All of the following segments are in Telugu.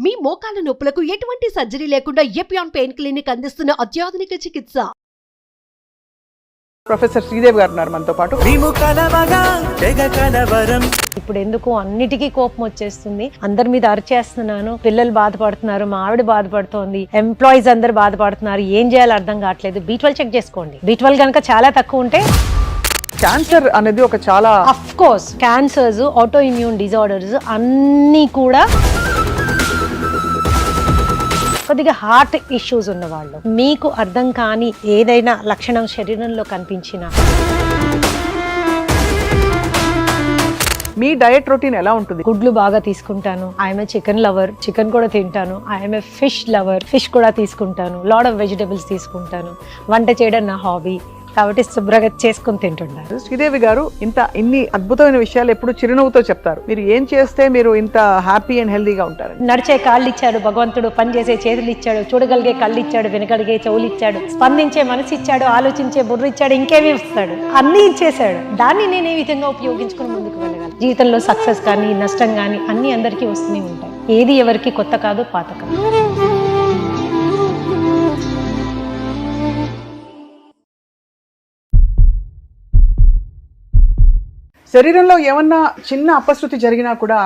మీ మోకాల నొప్పులకు ఎటువంటి సర్జరీ లేకుండా ఎపియాన్ పెయిన్ క్లినిక్ అందిస్తున్న అత్యాధునిక చికిత్స. ప్రొఫెసర్ శ్రీదేవి గారు ఉన్నారు మనతో పాటు. ఇప్పుడు ఎందుకు అన్నిటికీ కోపం వచ్చేస్తుంది, అందరి మీద అరిచేస్తున్నాను, పిల్లలు బాధపడుతున్నారు, మా ఆవిడ బాధపడుతోంది, ఎంప్లాయీస్ అందరు బాధపడుతున్నారు, ఏం చేయాలో అర్థం కావట్లేదు. B12 చెక్ చేసుకోండి. B12 కనుక చాలా తక్కువ ఉంటే క్యాన్సర్ అనేది ఒక చాలా of course cancers, auto immune disorders అన్నీ కూడా కొద్దిగా హార్ట్ ఇష్యూస్ ఉన్న వాళ్ళు, మీకు అర్థం కాని ఏదైనా లక్షణం శరీరంలో కనిపించినా మీ డయట్ రొటీన్ ఎలా ఉంటుంది? గుడ్లు బాగా తీసుకుంటాను. I'm a chicken lover, chicken కూడా తింటాను. I'm a fish lover, fish కూడా తీసుకుంటాను. లాట్ ఆఫ్ వెజిటబుల్స్ తీసుకుంటాను. వంట చేయడం నా హాబీ కాబట్టి శుభ్రంగా చేసుకుని తింటున్నారు. శ్రీదేవి గారు ఇన్ని అద్భుతమైన విషయాలు ఎప్పుడు చిరునవ్వుతో చెప్తారు. మీరు ఏం చేస్తే మీరు ఇంత హ్యాపీ అండ్ హెల్దీగా ఉంటారు? నడిచే కాళ్ళు ఇచ్చాడు భగవంతుడు, పనిచేసే చేతులు ఇచ్చాడు, చూడగలిగే కళ్ళు ఇచ్చాడు, వినగలిగే చెవులు ఇచ్చాడు, స్పందించే మనసు ఇచ్చాడు, ఆలోచించే బుర్ర ఇచ్చాడు, ఇంకేమీ ఇస్తాడు, అన్నీ ఇచ్చేసాడు. దాన్ని నేను ఏ విధంగా ఉపయోగించుకుని ముందుకు వెళ్ళగలను? జీవితంలో సక్సెస్ కానీ నష్టం కానీ అన్ని అందరికీ వస్తూనే ఉంటాయి. ఏది ఎవరికి కొత్త కాదు, పాత కాదు. శరీరంలో ఏమన్నా చిన్న అపశృతి జరిగినా కూడా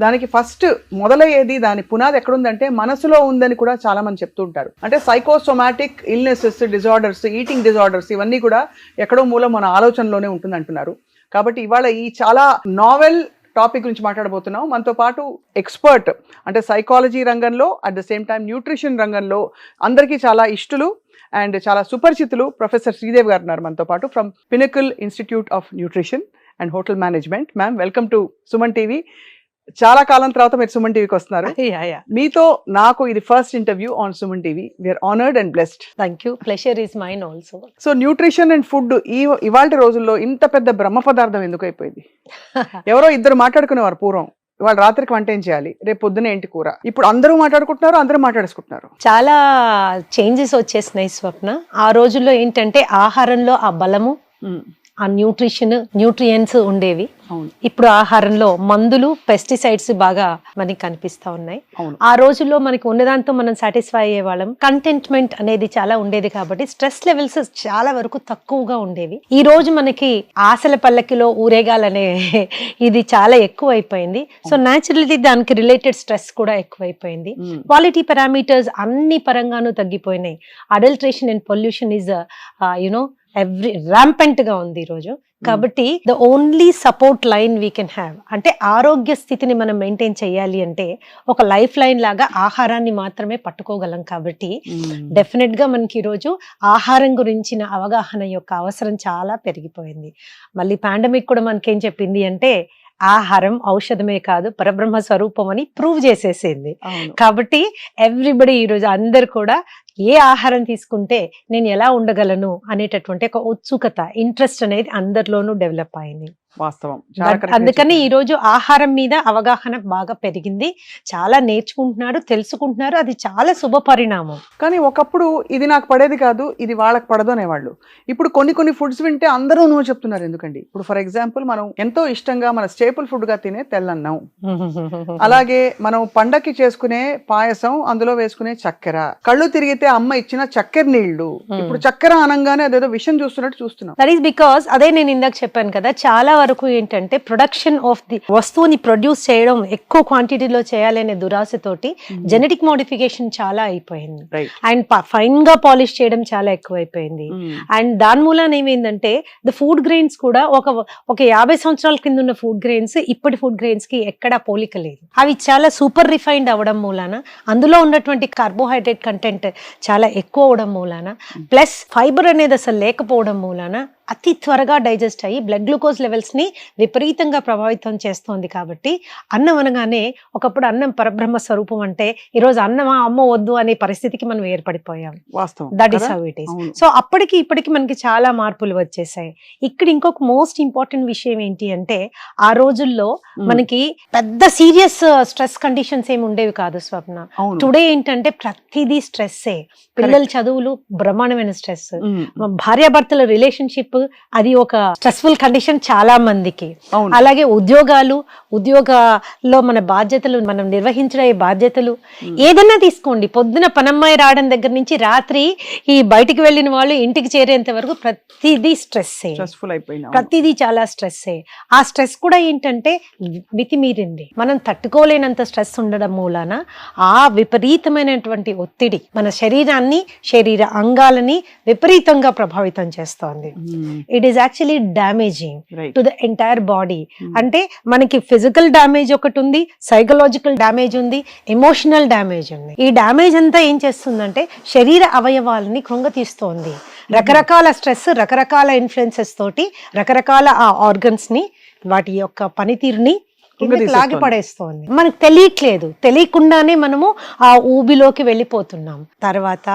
దానికి ఫస్ట్ మొదలయ్యేది, దాని పునాది ఎక్కడుందంటే మనసులో ఉందని కూడా చాలా మంది చెప్తూ ఉంటారు. అంటే psychosomatic illnesses, disorders, eating disorders ఇవన్నీ కూడా ఎక్కడో మూలం మన ఆలోచనలోనే ఉంటుంది అంటున్నారు. కాబట్టి ఇవాళ ఈ చాలా నావెల్ టాపిక్ గురించి మాట్లాడబోతున్నాం. మనతో పాటు ఎక్స్పర్ట్, అంటే సైకాలజీ రంగంలో at the same time nutrition రంగంలో అందరికీ చాలా ఇష్టలు అండ్ చాలా సుపరిచితులు ప్రొఫెసర్ శ్రీదేవి గారు ఉన్నారు మనతో పాటు, from pinnacle institute of nutrition and hotel management. Ma'am, welcome to Suman TV. చాలా కాలం తర్వాత మీరు సుమన్ టీవీకి వస్తున్నారు. మీతో నాకు ఇది first interview on Suman TV. We are honoured and blessed. Thank you. Pleasure is mine also. So nutrition and food ఇవాళ రోజుల్లో ఇంత పెద్ద బ్రహ్మ పదార్థం ఎందుకు అయిపోయింది? ఎవరో ఇద్దరు మాట్లాడుకునేవారు పూర్వం, ఇవాళ రాత్రికి వంట ఏం చేయాలి, రేపు పొద్దున ఏంటి కూర. ఇప్పుడు అందరూ మాట్లాడుకుంటున్నారు, అందరూ మాట్లాడేసుకుంటున్నారు. చాలా చేంజెస్ వచ్చేసినాయి స్వప్న. ఆ రోజుల్లో ఏంటంటే ఆహారంలో ఆ బలము, ఆ న్యూట్రియంట్స్ ఉండేవి. ఇప్పుడు ఆహారంలో మందులు, పెస్టిసైడ్స్ బాగా మనకి కనిపిస్తా ఉన్నాయి. ఆ రోజుల్లో మనకి ఉన్నదాంతో మనం సాటిస్ఫై అయ్యే వాళ్ళం. కంటెంట్మెంట్ అనేది చాలా ఉండేది కాబట్టి స్ట్రెస్ లెవెల్స్ చాలా వరకు తక్కువగా ఉండేవి. ఈ రోజు మనకి ఆశల పల్లకిలో ఊరేగాలనే ఇది చాలా ఎక్కువ అయిపోయింది. సో న్యాచురల్లీ దానికి రిలేటెడ్ స్ట్రెస్ కూడా ఎక్కువైపోయింది. క్వాలిటీ పారామీటర్స్ అన్ని పరంగానూ తగ్గిపోయినాయి. Adulteration and pollution is rampant గా ఉంది ఈ రోజు. కాబట్టి the only support line we can have, అంటే ఆరోగ్య స్థితిని మనం మెయింటైన్ చేయాలి అంటే ఒక లైఫ్ లైన్ లాగా ఆహారాన్ని మాత్రమే పట్టుకోగలం. కాబట్టి డెఫినెట్ గా మనకి ఈరోజు ఆహారం గురించిన అవగాహన యొక్క అవసరం చాలా పెరిగిపోయింది. మళ్ళీ పాండమిక్ కూడా మనకేం చెప్పింది అంటే ఆహారం ఔషధమే కాదు, పరబ్రహ్మ స్వరూపం అని ప్రూవ్ చేసేసింది. కాబట్టి ఎవ్రీబడి ఈరోజు అందరు కూడా ఏ ఆహారం తీసుకుంటే నేను ఎలా ఉండగలను అనేటటువంటి ఒక ఉత్సుకత, ఇంట్రెస్ట్ అనేది అందరిలోనూ డెవలప్ అయింది. వాస్తవం. అందుకని ఈ రోజు ఆహారం మీద అవగాహన బాగా పెరిగింది. చాలా నేర్చుకుంటున్నారు, తెలుసుకుంటున్నారు. అది చాలా శుభ పరిణామం. కానీ ఒకప్పుడు ఇది నాకు పడేది కాదు, ఇది వాళ్ళకి పడదు అనేవాళ్ళు. ఇప్పుడు కొన్ని ఫుడ్స్ వింటే అందరూ నువ్వు చెప్తున్నారు. ఎందుకండి? ఇప్పుడు ఫర్ ఎగ్జాంపుల్ మనం ఎంతో ఇష్టంగా మన స్టేపుల్ ఫుడ్ గా తినే తెల్లన్నం, అలాగే మనం పండక్కి చేసుకునే పాయసం, అందులో వేసుకునే చక్కెర, కళ్ళు తిరిగితే అమ్మ ఇచ్చిన చక్కెర నీళ్లు, ఇప్పుడు చక్కెర అనగానే అదేదో విషయం చూస్తున్నట్టు చూస్తున్నాం. దట్ ఈస్ బికాస్ అదే నేను ఇందాక చెప్పాను కదా, చాలా వరకు ఏంటంటే ప్రొడక్షన్ ఆఫ్ ది వస్తువుని ప్రొడ్యూస్ చేయడం ఎక్కువ క్వాంటిటీలో చేయాలనే దురాశతోటి జెనెటిక్ మోడిఫికేషన్ చాలా అయిపోయింది. అండ్ ఫైన్ గా పాలిష్ చేయడం చాలా ఎక్కువ అయిపోయింది. అండ్ దాని మూలాన ఏమైందంటే ద ఫుడ్ గ్రెయిన్స్ కూడా ఒక 50 సంవత్సరాల కింద ఉన్న ఫుడ్ గ్రెయిన్స్ ఇప్పటి ఫుడ్ గ్రెయిన్స్ కి ఎక్కడా పోలిక లేదు. అవి చాలా సూపర్ రిఫైన్డ్ అవ్వడం మూలాన, అందులో ఉన్నటువంటి కార్బోహైడ్రేట్ కంటెంట్ చాలా ఎక్కువ అవడం మూలాన, ప్లస్ ఫైబర్ అనేది అసలు లేకపోవడం మూలాన అతి త్వరగా డైజెస్ట్ అయ్యి బ్లడ్ గ్లూకోజ్ లెవెల్స్ ని విపరీతంగా ప్రభావితం చేస్తోంది. కాబట్టి అన్నం అనగానే ఒకప్పుడు అన్నం పరబ్రహ్మ స్వరూపం అంటే ఈరోజు అన్నమా అమ్మ వద్దు అనే పరిస్థితికి మనం ఏర్పడిపోయాం. That is how it is. So అప్పటికి ఇప్పటికి మనకి చాలా మార్పులు వచ్చేసాయి. ఇక్కడ ఇంకొక మోస్ట్ ఇంపార్టెంట్ విషయం ఏంటి అంటే ఆ రోజుల్లో మనకి పెద్ద సీరియస్ స్ట్రెస్ కండిషన్స్ ఏమి ఉండేవి కాదు స్వప్న. టుడే ఏంటంటే ప్రతిదీ స్ట్రెస్సే. పిల్లల చదువులు బ్రహ్మాండమైన స్ట్రెస్, భార్యాభర్తల రిలేషన్షిప్ రిలేషన్షిప్ అది ఒక స్ట్రెస్ఫుల్ కండిషన్ చాలా మందికి. అవును. అలాగే ఉద్యోగాల్లో మన బాధ్యతలు, మనం నిర్వహించే బాధ్యతలు ఏదన్నా తీసుకోండి, పొద్దున పనమ్మాయి రావడం దగ్గర నుంచి రాత్రి ఈ బయటికి వెళ్ళిన వాళ్ళు ఇంటికి చేరేంత వరకు ప్రతిదీ స్ట్రెస్ఫుల్ అయిపోయినా ప్రతిదీ చాలా స్ట్రెస్సే. ఆ స్ట్రెస్ కూడా ఏంటంటే మితిమీరింది, మనం తట్టుకోలేనంత స్ట్రెస్ ఉండడం మూలాన ఆ విపరీతమైనటువంటి ఒత్తిడి మన శరీరాన్ని, శరీర అంగాలని విపరీతంగా ప్రభావితం చేస్తోంది. It is actually damaging to the entire body. అంటే మనకి ఫిజికల్ డ్యామేజ్ ఒకటి ఉంది, సైకలాజికల్ డ్యామేజ్ ఉంది, ఎమోషనల్ డ్యామేజ్ ఉంది. ఈ డ్యామేజ్ అంతా ఏం చేస్తుందంటే శరీర అవయవాలని కృంగతీస్తోంది. రకరకాల స్ట్రెస్, రకరకాల ఇన్ఫ్లుయెన్సెస్ తోటి రకరకాల ఆ ఆర్గన్స్ ని, వాటి యొక్క పనితీరుని లాగి పడేస్తోంది. మనకు తెలియకుండానే మనము ఆ ఊబిలోకి వెళ్ళిపోతున్నాం. తర్వాత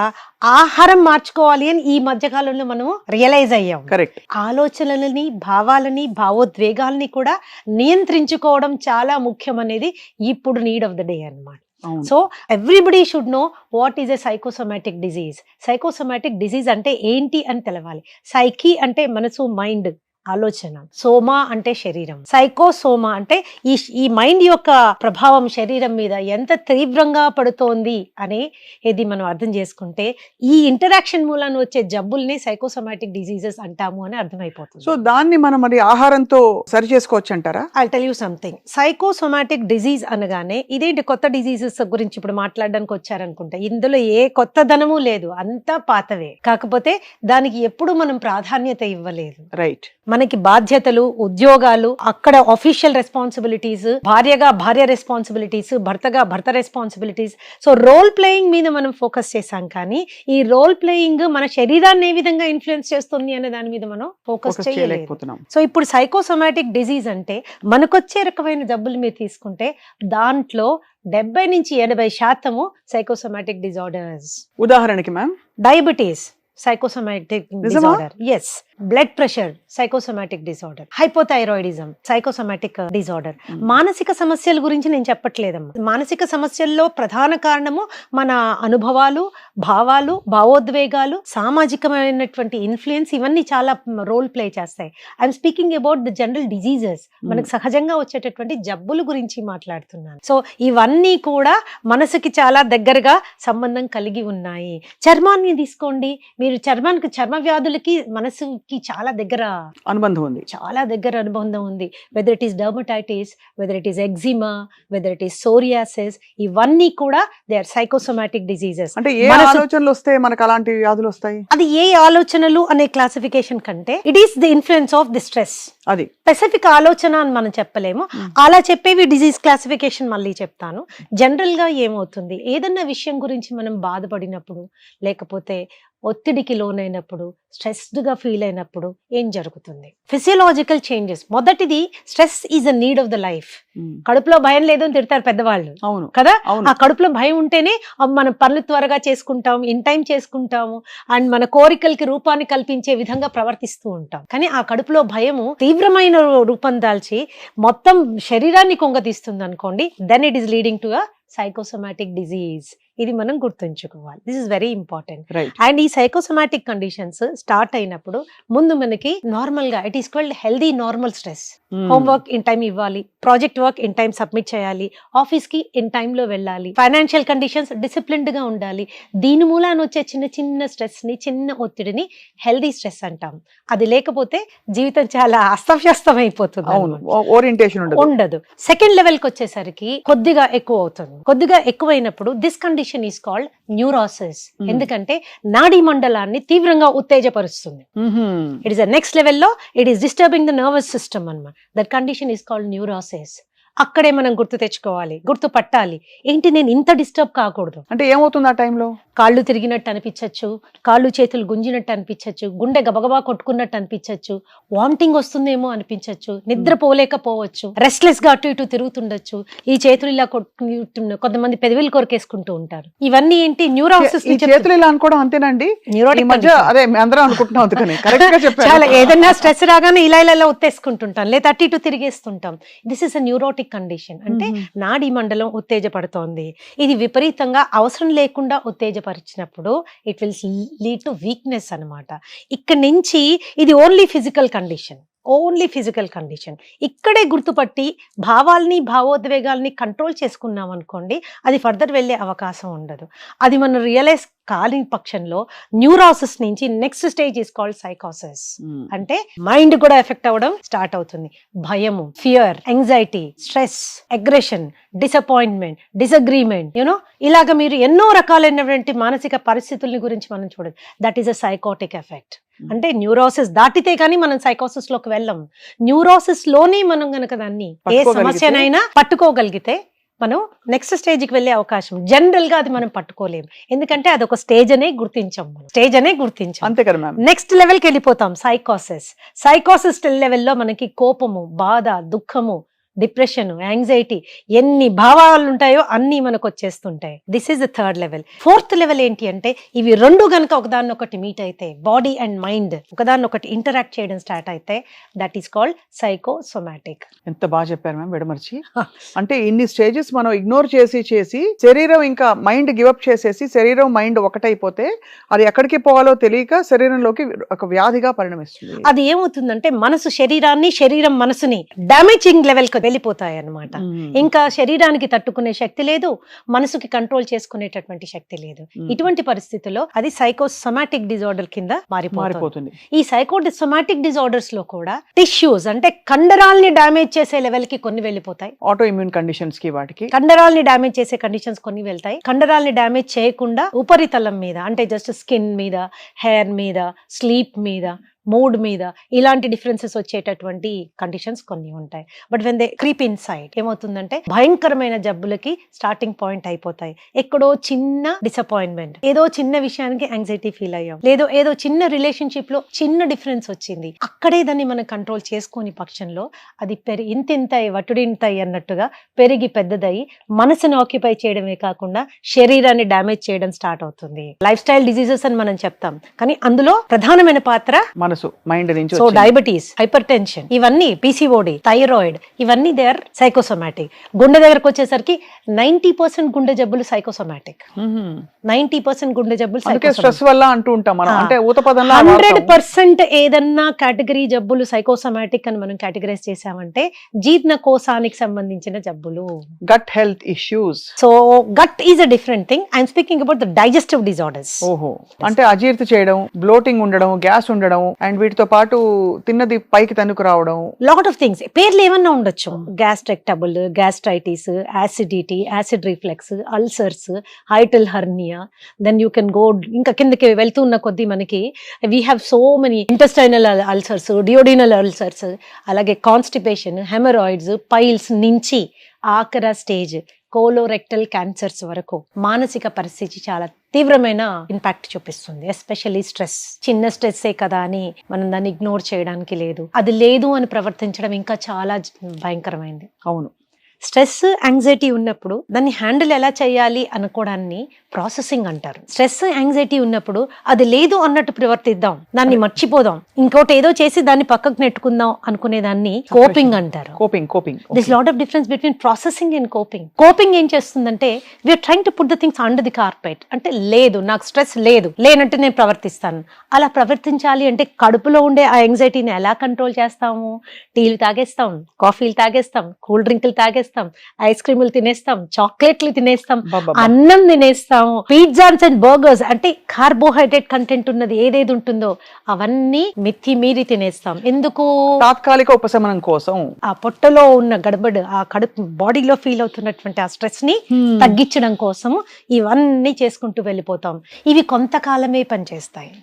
ఆహారం మార్చుకోవాలి అని ఈ మధ్య కాలంలో మనము రియలైజ్ అయ్యాం. కరెక్ట్. ఆలోచనలని, భావాలని, భావోద్వేగాల్ని కూడా నియంత్రించుకోవడం చాలా ముఖ్యం అనేది ఇప్పుడు నీడ్ ఆఫ్ ద డే అన్నమాట. So everybody should know what is a psychosomatic disease. Psychosomatic disease అంటే ఏంటి అని తెలవాలి. సైకి అంటే మనసు, మైండ్, ఆలోచన. సోమా అంటే శరీరం. సైకోసోమా అంటే ఈ మైండ్ యొక్క ప్రభావం శరీరం మీద ఎంత తీవ్రంగా పడుతోంది అనే ఇది మనం అర్థం చేసుకుంటే ఈ ఇంటరాక్షన్ మూలాన వచ్చే జబ్బుల్ని సైకోసోమాటిక్ డిజీజెస్ అంటాము అని అర్థమైపోతుంది. సో దాన్ని మనం మరి ఆహారంతో సరి చేసుకోవచ్చు అంటారా? I tell you something. Psychosomatic disease అనగానే ఇదేంటి కొత్త డిజీజెస్ గురించి ఇప్పుడు మాట్లాడడానికి వచ్చారనుకుంటా. ఇందులో ఏ కొత్తదనము లేదు, అంతా పాతవే. కాకపోతే దానికి ఎప్పుడు మనం ప్రాధాన్యత ఇవ్వలేదు. రైట్. మనకి బాధ్యతలు, ఉద్యోగాలు, అక్కడ ఆఫీషియల్ రెస్పాన్సిబిలిటీస్, భార్యగా భార్య రెస్పాన్సిబిలిటీస్, భర్తగా భర్త రెస్పాన్సిబిలిటీస్. సో రోల్ ప్లేయింగ్ మీద మనం ఫోకస్ చేసాం, కానీ ఈ రోల్ ప్లేయింగ్ మన శరీరాన్ని ఏ విధంగా ఇన్ఫ్లుయెన్స్ చేస్తుంది అనే దాని మీద మనం ఫోకస్ చేయలేకపోతున్నాం. సో ఇప్పుడు సైకోసోమాటిక్ డిజీజ్ అంటే మనకొచ్చే రకమైన జబ్బులు మీరు తీసుకుంటే దాంట్లో 70 నుంచి 80% సైకోసోమాటిక్ డిజార్డర్స్. ఉదాహరణకి ma'am, diabetes psychosomatic disorder. Yes. Blood pressure psychosomatic disorder. Hypothyroidism psychosomatic disorder. మానసిక సమస్యల గురించి నేను చెప్పట్లేదమ్మా. మానసిక సమస్యల్లో ప్రధాన కారణము మన అనుభవాలు, భావాలు, భావోద్వేగాలు, సామాజికమైనటువంటి ఇన్ఫ్లుయెన్స్, ఇవన్నీ చాలా రోల్ ప్లే చేస్తాయి. I'm speaking about the general diseases. మనకు సహజంగా వచ్చేటటువంటి జబ్బుల గురించి మాట్లాడుతున్నాను. సో ఇవన్నీ కూడా మనసుకి చాలా దగ్గరగా సంబంధం కలిగి ఉన్నాయి. చర్మాన్ని తీసుకోండి, మీరు చర్మ వ్యాధులకి మనసుకి చాలా దగ్గర అనుబంధం ఉంది, చాలా దగ్గర అనుబంధం ఉంది. Whether it is dermatitis, whether it is eczema, whether it is psoriasis, ఇవన్నీ కూడా దే ఆర్ సైకోసోమాటిక్ డిజీజెస్. అంటే ఏ ఆలోచనలు వస్తే మనకు అలాంటి వ్యాధులు వస్తాయి? అది ఏ ఆలోచనలు అనే క్లాసిఫికేషన్ కంటే it is the influence of the stress. అది స్పెసిఫిక్ ఆలోచన అని మనం చెప్పలేము. అలా చెప్పేవి డిజీజ్ క్లాసిఫికేషన్ మళ్ళీ చెప్తాను. జనరల్ గా ఏమవుతుంది, ఏదన్నా విషయం గురించి మనం బాధపడినప్పుడు, లేకపోతే ఒత్తిడికి లోనైనప్పుడు, స్ట్రెస్డ్ గా ఫీల్ అయినప్పుడు ఏం జరుగుతుంది? Physiological changes. మొదటిది, stress is a need of the life. కడుపులో భయం లేదు అని తిడతారు పెద్దవాళ్ళు కదా. ఆ కడుపులో భయం ఉంటేనే మనం పనులు త్వరగా చేసుకుంటాం, ఇన్ టైం చేసుకుంటాము, అండ్ మన కోరికలకి రూపాన్ని కల్పించే విధంగా ప్రవర్తిస్తూ ఉంటాం. కానీ ఆ కడుపులో భయము తీవ్రమైన రూపం దాల్చి మొత్తం శరీరాన్ని కొంగతీస్తుంది అనుకోండి, then it is leading to a psychosomatic disease. ఇది మనం గుర్తుంచుకోవాలి. This is very important. And ఈ సైకోసోమాటిక్ కండిషన్స్ స్టార్ట్ అయినప్పుడు ముందు మనకి నార్మల్ గా it is called healthy normal stress. Homework in time ఇవ్వాలి, project work in time submit చేయాలి, ఆఫీస్ కి ఇన్ టైమ్ లో వెళ్ళాలి, ఫైనాన్షియల్ కండిషన్స్ డిసిప్లిన్డ్ గా ఉండాలి. దీని మూలాన వచ్చే చిన్న చిన్న స్ట్రెస్ ని, చిన్న ఒత్తిడిని హెల్దీ స్ట్రెస్ అంటాం. అది లేకపోతే జీవితం చాలా అస్తవ్యస్తం అయిపోతుంది, ఓరియంటేషన్ ఉండదు. సెకండ్ లెవెల్ కి వచ్చేసరికి కొద్దిగా ఎక్కువ అవుతుంది. కొద్దిగా ఎక్కువైనప్పుడు this condition is called neurosis. ఎందుకంటే నాడీ మండలాన్ని తీవ్రంగా ఉత్తేజపరుస్తుంది. ఇట్ ఈస్ నెక్స్ట్ లెవెల్లో it is disturbing the nervous system అన్నమాట. That condition is called neurosis. అక్కడే మనం గుర్తు తెచ్చుకోవాలి, గుర్తు పట్టాలి, ఏంటి నేను ఇంత డిస్టర్బ్ కాకూడదు. అంటే ఏమవుతుంది ఆ టైంలో? కాళ్ళు తిరిగినట్టు అనిపించచ్చు, కాళ్ళు చేతులు గుంజినట్టు అనిపించచ్చు, గుండె గబగబా కొట్టుకున్నట్టు అనిపించచ్చు, వామిటింగ్ వస్తుందేమో అనిపించచ్చు, నిద్రపోలేకపోవచ్చు, రెస్ట్లెస్ గా అటు ఇటు తిరుగుతుండొచ్చు, ఈ చేతులు ఇలా కొంతమంది పెదవిలు కొరికేసుకుంటూ ఉంటారు. ఇవన్నీ ఏంటి? న్యూరాసిస్. చేతులు ఇలా అనుకోవడం అంతేనండి, అదే అందరం అనుకుంటున్నాం. చాలా ఏదన్నా స్ట్రెస్ రాగానే ఇలా ఇలా ఉత్తేసుకుంటుంటాం, లేదా అటు ఇటు తిరిగేస్తుంటాం. This is a neurotic psychosomatic condition, అంటే నాడీ మండలం ఉత్తేజపడుతోంది, ఇది విపరీతంగా అవసరం లేకుండా ఉత్తేజపరిచినప్పుడు it will lead to weakness అన్నమాట. ఇక్కడ నుంచి ఇది only physical condition, only physical condition. ఇక్కడే గుర్తుపట్టి భావాల్ని భావోద్వేగాల్ని కంట్రోల్ చేసుకున్నాం అనుకోండి, అది ఫర్దర్ వెళ్ళే అవకాశం ఉండదు. అది మనం రియలైజ్ కాని పక్షంలో న్యూరాసిస్ నుంచి నెక్స్ట్ స్టేజ్ ఈస్ కాల్డ్ సైకోసిస్. అంటే మైండ్ కూడా ఎఫెక్ట్ అవ్వడం స్టార్ట్ అవుతుంది. భయము, fear, anxiety, stress, aggression, disappointment, disagreement, you know ఇలాగ మీరు ఎన్నో రకాలైనటువంటి మానసిక పరిస్థితుల్ని గురించి మనం చూడదు. That is a psychotic effect. అంటే న్యూరోసిస్ దాటితే కానీ మనం సైకోసిస్ లోకి వెళ్ళం. న్యూరోసిస్ లోనే మనం గనక దాన్ని ఏ సమస్యనైనా పట్టుకోగలిగితే మనం నెక్స్ట్ స్టేజ్ కి వెళ్ళే అవకాశం. జనరల్ గా అది మనం పట్టుకోలేము, ఎందుకంటే అది ఒక స్టేజ్ అనే గుర్తించాం, అంతే కదా మ్యామ్. నెక్స్ట్ లెవెల్ కి వెళ్ళిపోతాం, సైకోసిస్ లెవెల్లో మనకి కోపము, బాధ, దుఃఖము, డిప్రెషన్, యాంగ్జైటీ, ఎన్ని భావాలు ఉంటాయో అన్ని మనకు వచ్చేస్తుంటాయి. This is the third level. Fourth level ఏంటి అంటే ఇవి రెండు గనక ఒకదాన్నొకటి మీట్ అయితే, బాడీ అండ్ మైండ్ ఒకదాన్నొకటి ఇంటరాక్ట్ చేయడం స్టార్ట్ అయితే, దట్ ఈస్ కాల్డ్ సైకోసోమాటిక్. ఎంత బాగా చెప్పారు మ్యామ్ విడమర్చి. అంటే ఇన్ని స్టేజెస్ మనం ఇగ్నోర్ చేసి శరీరం ఇంకా మైండ్ గివప్ చేసేసి శరీరం మైండ్ ఒకటైపోతే అది ఎక్కడికి పోవాలో తెలియక శరీరంలోకి ఒక వ్యాధిగా పరిణమిస్తుంది. అది ఏమవుతుందంటే మనసు శరీరాన్ని, శరీరం మనసుని డామేజింగ్ లెవెల్ వెళ్ళిపోతాయి అన్నమాట. ఇంకా శరీరానికి తట్టుకునే శక్తి లేదు, మనసుకి కంట్రోల్ చేసుకునేటటువంటి శక్తి లేదు. ఇటువంటి పరిస్థితుల్లో అది సైకోసోమాటిక్ డిజార్డర్ కింద మారిపోతుంది. ఈ సైకోసోమాటిక్ డిజార్డర్స్ లో కూడా టిష్యూస్ అంటే కండరాల్ని డామేజ్ చేసే లెవెల్ కి కొన్ని వెళ్ళిపోతాయి. ఆటో ఇమ్యూన్ కండిషన్స్ కి వాటికి కండరాల్ని డామేజ్ చేసే కండిషన్స్ కొన్ని వెళ్తాయి. కండరాల్ని డామేజ్ చేయకుండా ఉపరితలం మీద అంటే జస్ట్ స్కిన్ మీద, హెయిర్ మీద, స్లీప్ మీద, మూడ్ మీద ఇలాంటి డిఫరెన్సెస్ వచ్చేటటువంటి కండిషన్స్ కొన్ని ఉంటాయి. But when they creep in side ఏమవుతుందంటే భయంకరమైన జబ్బులకి స్టార్టింగ్ పాయింట్ అయిపోతాయి. ఎక్కడో చిన్న డిసప్పాయింట్మెంట్, ఏదో చిన్న విషయానికి యాంగ్జైటీ ఫీల్ అయ్యాం, ఏదో చిన్న రిలేషన్షిప్ లో చిన్న డిఫరెన్స్ వచ్చింది, అక్కడే దాన్ని మనం కంట్రోల్ చేసుకుని పక్షంలో అది ఇంతింతాయి వటుడింతాయి అన్నట్టుగా పెరిగి పెద్దదయ్యి మనసును ఆక్యుపై చేయడమే కాకుండా శరీరాన్ని డ్యామేజ్ చేయడం స్టార్ట్ అవుతుంది. లైఫ్ స్టైల్ డిజీజెస్ అని మనం చెప్తాం, కానీ అందులో ప్రధానమైన పాత్ర మనసు, మైండ్ నుంచి. సో డయాబెటీస్, హైపర్ టెన్షన్, ఇవన్నీ PCOD, థైరాయిడ్, ఇవన్నీ దే ఆర్ సైకోసోమాటిక్. గుండె దగ్గరకు వచ్చేసరికి 90% గుండె జబ్బులు సైకోసోమాటిక్. 90% గుండె జబ్బులు స్ట్రెస్ వల్ల అంటూ ఉంటాం మనం. అంటే ఊతపదంలో 100% ఏదన్నా కేటగిరీ జబ్బులు సైకోసోమాటిక్ అని మనం కేటగరైజ్ చేసామంటే జీర్ణకోశానికి సంబంధించిన జబ్బులు, gut health issues. So gut is a different thing. I'm speaking about the digestive disorders. ఓహో, అంటే అజీర్తి చేయడం, బ్లోటింగ్ ఉండడం, గ్యాస్ ఉండడం, అండ్ వీటితో పాటు తిన్నది పైకి తన్నుకు రావడం, లాట్ ఆఫ్ థింగ్స్. పేర్లు ఏమన్నా ఉండొచ్చు, gastric trouble, gastritis, acidity, acid reflex, ulcers, hiatal hernia, then you can go ఇంకా కిందకి వెళ్తున్న కొద్దీ మనకి we have so many intestinal ulcers, duodenal ulcers, అలాగే కాన్స్టిపేషన్, హెమరాయిడ్స్, పైల్స్ నుంచి ఆఖర స్టేజ్ కోలోరెక్టల్ క్యాన్సర్స్ వరకు మానసిక పరిస్థితి చాలా తీవ్రమైన ఇంపాక్ట్ చూపిస్తుంది. Especially stress. చిన్న స్ట్రెస్సే కదా అని మనం దాన్ని ఇగ్నోర్ చేయడానికి లేదు, అది లేదు అని ప్రవర్తించడం ఇంకా చాలా భయంకరమైంది. అవును, స్ట్రెస్, యాంగ్జైటీ ఉన్నప్పుడు దాన్ని హ్యాండిల్ ఎలా చేయాలి అనుకోవడాన్ని ప్రాసెసింగ్ అంటారు. స్ట్రెస్, యాంగ్జైటీ ఉన్నప్పుడు అది లేదు అన్నట్టు ప్రవర్తిద్దాం, దాన్ని మర్చిపోదాం, ఇంకోటి ఏదో చేసి దాన్ని పక్కకు నెట్టుకుందాం అనుకునే దాన్ని కోపింగ్ అంటారు. This lot of difference between processing and coping. Coping ఏం చేస్తుందంటే we are trying to put the things under the carpet. అంటే లేదు, నాకు స్ట్రెస్ లేదు, లేనట్టు నేను ప్రవర్తిస్తాను. అలా ప్రవర్తించాలి అంటే కడుపులో ఉండే ఆ యాంగ్జైటీని ఎలా కంట్రోల్ చేస్తాము? టీలు తాగేస్తాం, కాఫీలు తాగేస్తాం, కూల్ డ్రింకులు తాగేస్తాం, ఐస్ క్రీములు తినేస్తాం, చాక్లెట్లు తినేస్తాం, అన్నం తినేస్తాం, పిజ్జాస్ అండ్ బర్గర్స్ అంటే కార్బోహైడ్రేట్ కంటెంట్ ఉన్నది ఏదేది ఉంటుందో అవన్నీ మితి మీరి తినేస్తాం. ఎందుకు? తాత్కాలిక ఉపశమనం కోసం. ఆ పొట్టలో ఉన్న గడబడు, ఆ కడుపు బాడీలో ఫీల్ అవుతున్నటువంటి ఆ స్ట్రెస్ ని తగ్గించడం కోసం ఇవన్నీ చేసుకుంటూ వెళ్ళిపోతాం. ఇవి కొంతకాలమే పనిచేస్తాయి.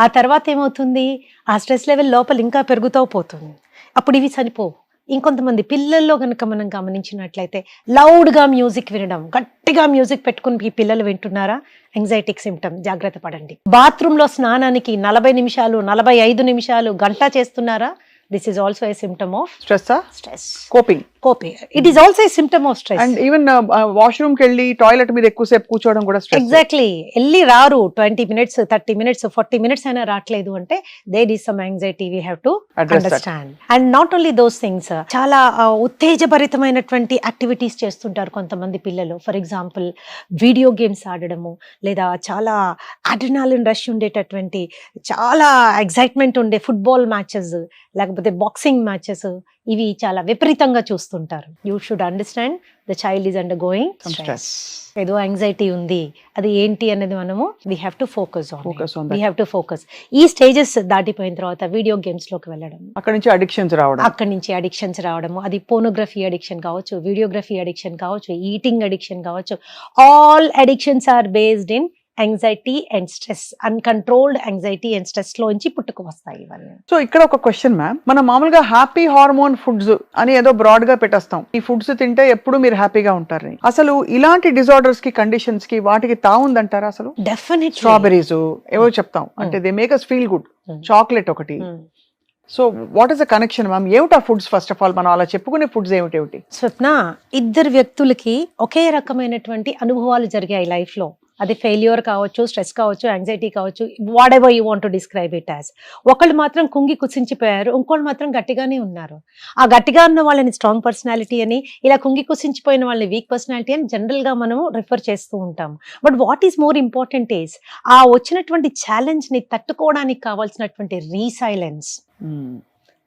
ఆ తర్వాత ఏమవుతుంది? ఆ స్ట్రెస్ లెవెల్ లోపల ఇంకా పెరుగుతూ పోతుంది. అప్పుడు ఇవి చనిపోవు. ఇంకొంతమంది పిల్లల్లో కనుక మనం గమనించినట్లయితే లౌడ్గా మ్యూజిక్ వినడం, గట్టిగా మ్యూజిక్ పెట్టుకుని ఈ పిల్లలు వింటున్నారా? యాంగ్జైటిక్ సిమ్టమ్, జాగ్రత్త పడండి. బాత్రూంలో స్నానానికి 40 నిమిషాలు, 45 నిమిషాలు, గంట చేస్తున్నారా? This is also a symptom of stress stress. Coping it is also a symptom of stress. And even washroom కి వెళ్ళి టాయిలెట్ మీద ఎక్కువసేపు కూర్చోవడం కూడా స్ట్రెస్. ఎగ్జాక్ట్లీ, వెళ్ళి రారు 20 minutes 30 minutes 40 minutes అయినా రావట్లేదు అంటే there is some anxiety we have to understand. And not only those things, చాలా ఉత్తేజభరితమైనటువంటి యాక్టివిటీస్ చేస్తుంటారు కొంతమంది పిల్లలు. ఫర్ ఎగ్జాంపుల్ వీడియో గేమ్స్ ఆడడము, లేదా చాలా అడ్రినాలిన్ రష్ ఉండేటటువంటి చాలా ఎగ్జైట్మెంట్ ఉండే ఫుట్బాల్ మ్యాచెస్, లేకపోతే బాక్సింగ్ మ్యాచెస్, ఇవి చాలా విపరీతంగా చూస్తుంటారు. You should understand the child is under going stress. ఏదో యాంగ్జైటీ ఉంది, అది ఏంటి అనేది మనము we have to focus on. We have to focus. ఈ స్టేజెస్ దాటిపోయిన తర్వాత వీడియో గేమ్స్ లోకి వెళ్ళడం, అక్కడి నుంచి అడిక్షన్స్ రావడము, అది పోనోగ్రఫీ అడిక్షన్ కావచ్చు, వీడియోగ్రఫీ అడిక్షన్ కావచ్చు, ఈటింగ్ అడిక్షన్ కావచ్చు. All addictions are based in anxiety and stress. Uncontrolled anxiety and stress లోంచి పుట్టుకు వస్తాయి ఇవన్నీ. సో ఇక్కడ ఒక క్వశ్చన్ మ్యామ్, మనం మామూలుగా హ్యాపీ హార్మోన్ ఫుడ్స్ అని ఏదో బ్రాడ్ గా పెట్టేస్తాం, ఈ ఫుడ్స్ తింటే ఎప్పుడు మీరు హ్యాపీగా ఉంటారని. అసలు ఇలాంటి డిజార్డర్స్ కి, కండిషన్స్ కి వాటికి తావుందంటారా? అసలు డెఫినెట్లీ స్ట్రాబెరీస్ ఏవో చెప్తాం, అంటే they make us feel good. Chocolate ఒకటి. So what is the connection ma'am? ఏమిటా ఫుడ్స్? ఫస్ట్ ఆఫ్ ఆల్ మనం అలా చెప్పుకునే ఫుడ్స్ ఏమిటి? స్వప్న, ఇద్దరు వ్యక్తులకి ఒకే రకమైనటువంటి అనుభవాలు జరిగాయి లైఫ్ లో. అది ఫెయిల్యూర్ కావచ్చు, స్ట్రెస్ కావచ్చు, యాంగ్జైటీ కావచ్చు, what ever you want to describe it as. ఒకళ్ళు మాత్రం కుంగి కుసించిపోయారు, ఇంకోళ్ళు మాత్రం గట్టిగానే ఉన్నారు. ఆ గట్టిగా ఉన్న వాళ్ళని స్ట్రాంగ్ పర్సనాలిటీ అని, ఇలా కుంగి కుసించిపోయిన వాళ్ళని వీక్ పర్సనాలిటీ అని జనరల్ గా మనం రిఫర్ చేస్తూ ఉంటాం. But what is more important is ఆ వచ్చినటువంటి ఛాలెంజ్ ని తట్టుకోవడానికి కావాల్సినటువంటి రీసైలెన్స్,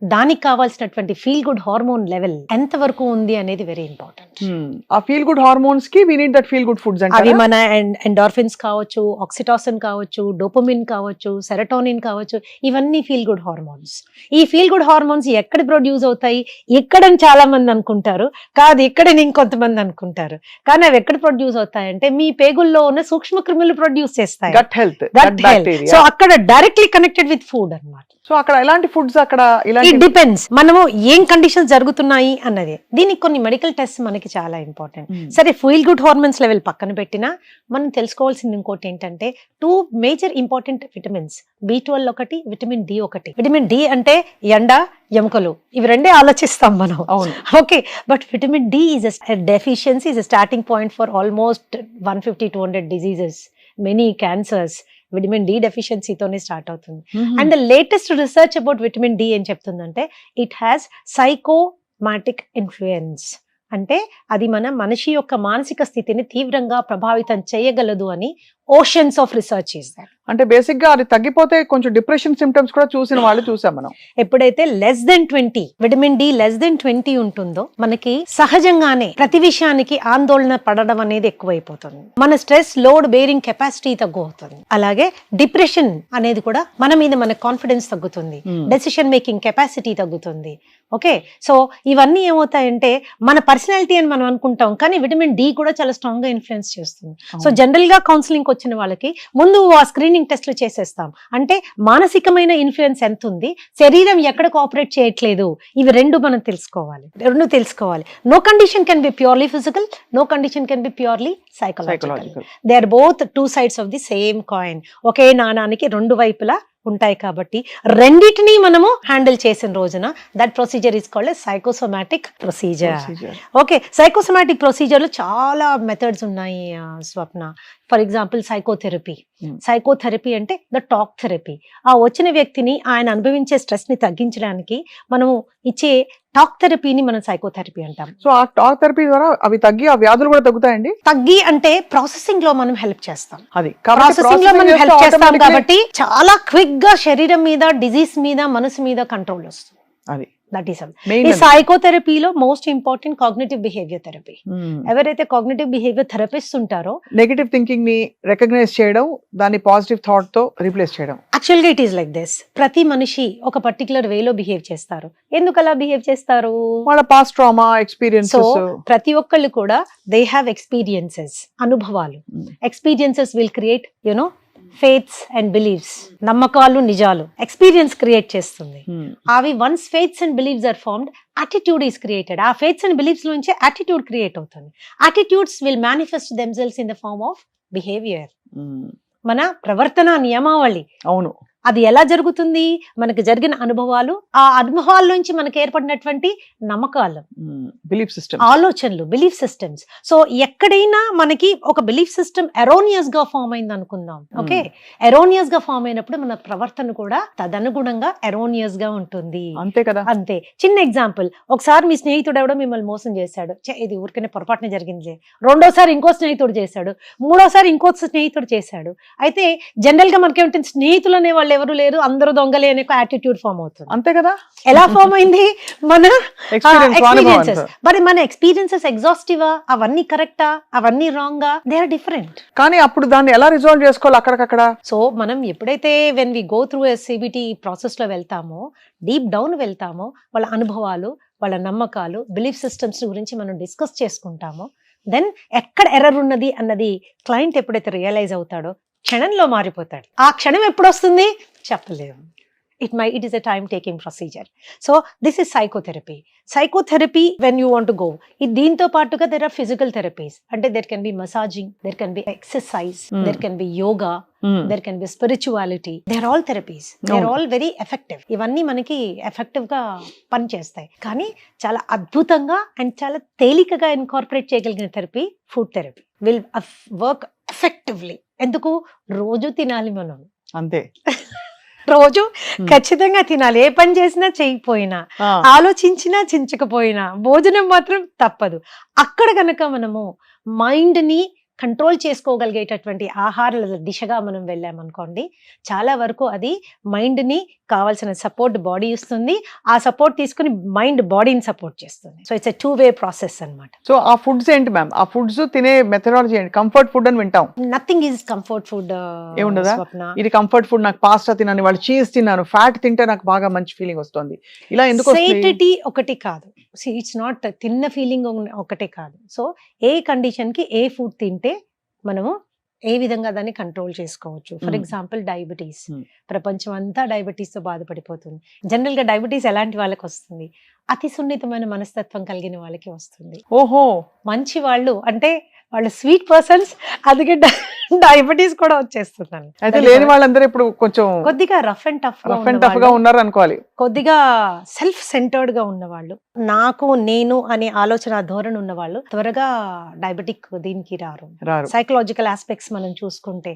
దానికి కావాల్సినటువంటి ఫీల్ గుడ్ హార్మోన్ లెవెల్ ఎంత వరకు ఉంది అనేది వెరీ ఇంపార్టెంట్. ఆ ఫీల్ గుడ్ హార్మోన్స్ కి we need that feel good foods. అవి మన ఎండార్ఫిన్స్ కావచ్చు, ఆక్సిటాసిన్ కావచ్చు, డోపమిన్ కావచ్చు, సెరటోనిన్ కావచ్చు, ఇవన్నీ ఫీల్ గుడ్ హార్మోన్స్. ఈ ఫీల్ గుడ్ హార్మోన్స్ ఎక్కడ ప్రొడ్యూస్ అవుతాయి? ఇక్కడని చాలా మంది అనుకుంటారు, కాదు ఇక్కడని ఇంకొంతమంది అనుకుంటారు. కానీ అవి ఎక్కడ ప్రొడ్యూస్ అవుతాయంటే మీ పేగుల్లో ఉన్న సూక్ష్మ క్రిములు ప్రొడ్యూస్ చేస్తాయి. Gut health. సో అక్కడ డైరెక్ట్లీ కనెక్టెడ్ విత్ ఫుడ్ అన్నమాట. సో అక్కడ ఎలాంటి ఫుడ్స్, అక్కడ ఇట్ డిపెండ్స్ మనము ఏం కండిషన్స్ జరుగుతున్నాయి అన్నది. దీనికి కొన్ని మెడికల్ టెస్ట్ మనకి చాలా ఇంపార్టెంట్. సరే, ఫీల్ గుడ్ హార్మోన్స్ లెవెల్ పక్కన పెట్టినా మనం తెలుసుకోవాల్సింది ఇంకోటి ఏంటంటే 2 మేజర్ ఇంపార్టెంట్ విటమిన్స్, B12 ఒకటి, విటమిన్ డి ఒకటి. విటమిన్ డి అంటే ఎండ, ఎముకలు, ఇవి రెండే ఆలోచిస్తాం మనం. Okay, but vitamin D is deficiency is starting point for almost 150-200 diseases, many cancers. Vitamin D డెఫిషియన్సీతోనే స్టార్ట్ అవుతుంది. And the latest research about vitamin D ఏం చెప్తుందంటే ఇట్ హ్యాస్ సైకోమాటిక్ ఇన్ఫ్లుయెన్స్. అంటే అది మన మనిషి యొక్క మానసిక స్థితిని తీవ్రంగా ప్రభావితం చేయగలదు అని oceans of research is that. అంటే బేసిక్ గా అది తగ్గిపోతే కొంచెం డిప్రెషన్ సిమ్టమ్స్ కూడా చూసిన వాళ్ళు చూసాం మనం. ఎప్పుడైతే less than 20 vitamin D less than 20 ఉంటుందో మనకి సహజంగానే ప్రతి విషయానికి ఆందోళన పడడం అనేది ఎక్కువైపోతుంది. మన స్ట్రెస్ లోడ్ బేరింగ్ కెపాసిటీ తగ్గుతుంది. అలాగే డిప్రెషన్ అనేది కూడా మన మీద మన కాన్ఫిడెన్స్ తగ్గుతుంది, డెసిషన్ మేకింగ్ కెపాసిటీ తగ్గుతుంది. ఓకే, సో ఇవన్నీ ఏమవుతాయంటే మన పర్సనాలిటీ అని మనం అనుకుంటాం, కానీ విటమిన్ డి కూడా చాలా స్ట్రాంగ్ గా ఇన్ఫ్లుయెన్స్ చేస్తుంది. సో జనరల్ గా కౌన్సిలింగ్ వచ్చిన వాళ్ళకి ముందు ఆ స్క్రీనింగ్ టెస్ట్లు చేసేస్తాం. అంటే మానసికమైన ఇన్ఫ్లుయెన్స్ ఎంత ఉంది, శరీరం ఎక్కడ కోఆపరేట్ చేయట్లేదు, ఇవి రెండు మనం తెలుసుకోవాలి. No condition can be purely physical, no condition can be purely psychological. They are both 2 sides of the same coin. ఒకే నాణానికి 2 వైపులా ఉంటాయి. కాబట్టి రెండిటిని మనము హ్యాండిల్ చేసిన రోజున that procedure is called psychosomatic procedure. Okay, psychosomatic procedure లో చాలా మెథడ్స్ ఉన్నాయి స్వప్న. ఫర్ ఎగ్జాంపుల్ సైకోథెరపీ అంటే ద టాక్ థెరపీ. ఆ వచ్చిన వ్యక్తిని ఆయన అనుభవించే స్ట్రెస్ ని తగ్గించడానికి మనము ఇచ్చే టాక్ థెరపీని మనం సైకోథెరపీ అంటాం. సో ఆ టాక్ థెరపీ ద్వారా అవి తగ్గి ఆ వ్యాధులు కూడా తగ్గుతాయండి. తగ్గి అంటే ప్రాసెసింగ్ లో మనం హెల్ప్ చేస్తాం. అది ప్రాసెసింగ్ లో మనం హెల్ప్ చేస్తాం కాబట్టి చాలా క్విక్ గా శరీరం మీద, డిజీజ్ మీద, మనసు మీద కంట్రోల్ వస్తుంది. అది దట్ ఈస్ ఈ సైకోథెరపీలో most important cognitive behaviour therapy. ఎవరైతే కాగ్నిటివ్ బిహేవియర్ థెరపిస్ట్ ఉంటారో నెగటివ్ థింకింగ్ ని రికగ్నైజ్ చేయడం, దాన్ని పాజిటివ్ థాట్ తో రీప్లేస్ చేయడం. యాక్చువల్గా ఇట్ ఈస్ లైక్ దిస్. ప్రతి మనిషి ఒక పర్టికులర్ వేలో బిహేవ్ చేస్తారు. ఎందుకు అలా బిహేవ్ చేస్తారు? వాళ్ళ పాస్ట్ ట్రామా, ఎక్స్పీరియన్సెస్. సో ప్రతి ఒక్కళ్ళు కూడా దే హ్యావ్ ఎక్స్పీరియన్సెస్, అనుభవాలు. Experiences will create you know faiths and beliefs, నమ్మకాలు, నిజాలు. ఎక్స్పీరియన్స్ క్రియేట్ చేస్తుంది. అవి once faiths and beliefs are formed, attitude is created. ఆ ఫేత్స్ అండ్ బిలీవ్స్ నుంచి యాటిట్యూడ్ క్రియేట్ అవుతుంది. Attitudes will manifest themselves in the form of behaviour. మన ప్రవర్తన నియమావళి. అవును, అది ఎలా జరుగుతుంది? మనకు జరిగిన అనుభవాలు, ఆ అనుభవాల నుంచి మనకు ఏర్పడినటువంటి నమ్మకాలు, బిలీఫ్ సిస్టమ్, ఆలోచనలు, బిలీఫ్ సిస్టమ్స్. సో ఎక్కడైనా మనకి ఒక బిలీఫ్ సిస్టమ్ ఎరోనియస్ గా ఫామ్ అయింది అనుకుందాం. ఓకే, ఎరోనియస్ గా ఫామ్ అయినప్పుడు మన ప్రవర్తన కూడా తదనుగుణంగా ఎరోనియస్ గా ఉంటుంది. అంతే కదా. అంతే. చిన్న ఎగ్జాంపుల్, ఒకసారి మీ స్నేహితుడు ఎవడో మిమ్మల్ని మోసం చేశాడు, ఇది ఊరికనే పొరపాటున జరిగింది. రెండోసారి ఇంకో స్నేహితుడు చేశాడు, మూడోసారి ఇంకో స్నేహితుడు చేశాడు. అయితే జనరల్ గా మనకేమిటి, స్నేహితులు అనే వాళ్ళు ఎవరు లేరు, అందరూ దొంగలే అనే యాటిట్యూడ్ ఫామ్ అవుతుంది. అంతే కదా. ఎలా ఫామ్ అయింది? మన ఎక్స్పీరియన్సెస్. మరి మన ఎక్స్పీరియన్సెస్ ఎగ్జాస్టివా? అవన్నీ కరెక్టా? అవన్నీ రాంగా? They are different. కానీ అప్పుడు దాన్ని ఎలా రిజాల్వ్ చేసుకోవాలి అక్కడికక్కడ? సో మనం ఎప్పుడైతే when we go through CBT process లో వెళ్తామో, డీప్ డౌన్ వెళ్తామో, వాళ్ళ అనుభవాలు, వాళ్ళ నమ్మకాలు, బిలీఫ్ సిస్టమ్స్ గురించి మనం డిస్కస్ చేసుకుంటామో, దెన్ ఎక్కడ ఎర్రర్ ఉన్నది అన్నది క్లయింట్ ఎప్పుడైతే రియలైజ్ అవుతాడో క్షణంలో మారిపోతాడు. ఆ క్షణం ఎప్పుడు వస్తుంది చెప్పలేము. It is a time taking procedure. So this is psychotherapy. Psychotherapy when you want go, దీంతో పాటుగా దెర్ ఆర్ ఫిజికల్ థెరపీస్. అంటే there can be massaging, there can be exercise, there can be yoga, there can be spirituality. They are all therapies, they are all very effective. ఇవన్నీ మనకి ఎఫెక్టివ్ గా పనిచేస్తాయి. కానీ చాలా అద్భుతంగా అండ్ చాలా తేలికగా ఇన్కార్పొరేట్ చేయగలిగిన therapy food therapy will work effectively. ఎందుకు? రోజు తినాలి మనం. అంతే, రోజు ఖచ్చితంగా తినాలి. ఏ పని చేసినా చేయకపోయినా, ఆలోచించినా చించకపోయినా, భోజనం మాత్రం తప్పదు. అక్కడ గనక మనము మైండ్ ని కంట్రోల్ చేసుకోగలిగేటటువంటి ఆహారాల దిశగా మనం వెళ్ళామనుకోండి, చాలా వరకు అది మైండ్ ని కావాల్సిన సపోర్ట్ బాడీ ఇస్తుంది. ఆ సపోర్ట్ తీసుకుని మైండ్ బాడీని సపోర్ట్ చేస్తుంది. So it's a 2-way process అన్నమాట. సో ఆ ఫుడ్స్ ఏంటి మ్యామ్? ఆ ఫుడ్స్ తినే మెథడాలజీ ఏంటి? కంఫర్ట్ ఫుడ్ అని వింటాం. Nothing is comfort food. ఏముండదా? ఇది కంఫర్ట్ ఫుడ్, నాకు పాస్తా తిన్నాను, వాళ్ళు చీజ్ తిన్నాను, ఫ్యాట్ తింటే నాకు బాగా మంచి ఫీలింగ్ వస్తుంది, ఇలా ఎందుకు? సేటిటీ ఒకటి కాదు, ఇట్స్ నాట్ తిన్న ఫీలింగ్ ఒకటే కాదు. సో ఏ కండిషన్ కి ఏ ఫుడ్ తింటే మనము ఏ విధంగా దాన్ని కంట్రోల్ చేసుకోవచ్చు. For example diabetes. ప్రపంచం అంతా డయాబెటీస్ తో బాధపడిపోతుంది. జనరల్ గా డయాబెటీస్ ఎలాంటి వాళ్ళకి వస్తుంది? అతి సున్నితమైన మనస్తత్వం కలిగిన వాళ్ళకి వస్తుంది. ఓహో, మంచి వాళ్ళు అంటే వాళ్ళు స్వీట్ పర్సన్స్, అందుకే డయాబెటీస్ కూడా వచ్చేస్తుందండి. అయితే లేని వాళ్ళందరూ ఇప్పుడు కొంచెం కొద్దిగా రఫ్ అండ్ టఫ్ గా ఉన్నారు అనుకోవాలి. కొద్దిగా సెల్ఫ్ సెంటర్డ్ గా ఉన్నవాళ్ళు, నాకు నేను అనే ఆలోచన ధోరణి ఉన్నవాళ్ళు త్వరగా డయాబెటిక్ దీనికి రారు. సైకలాజికల్ ఆస్పెక్ట్స్ మనం చూసుకుంటే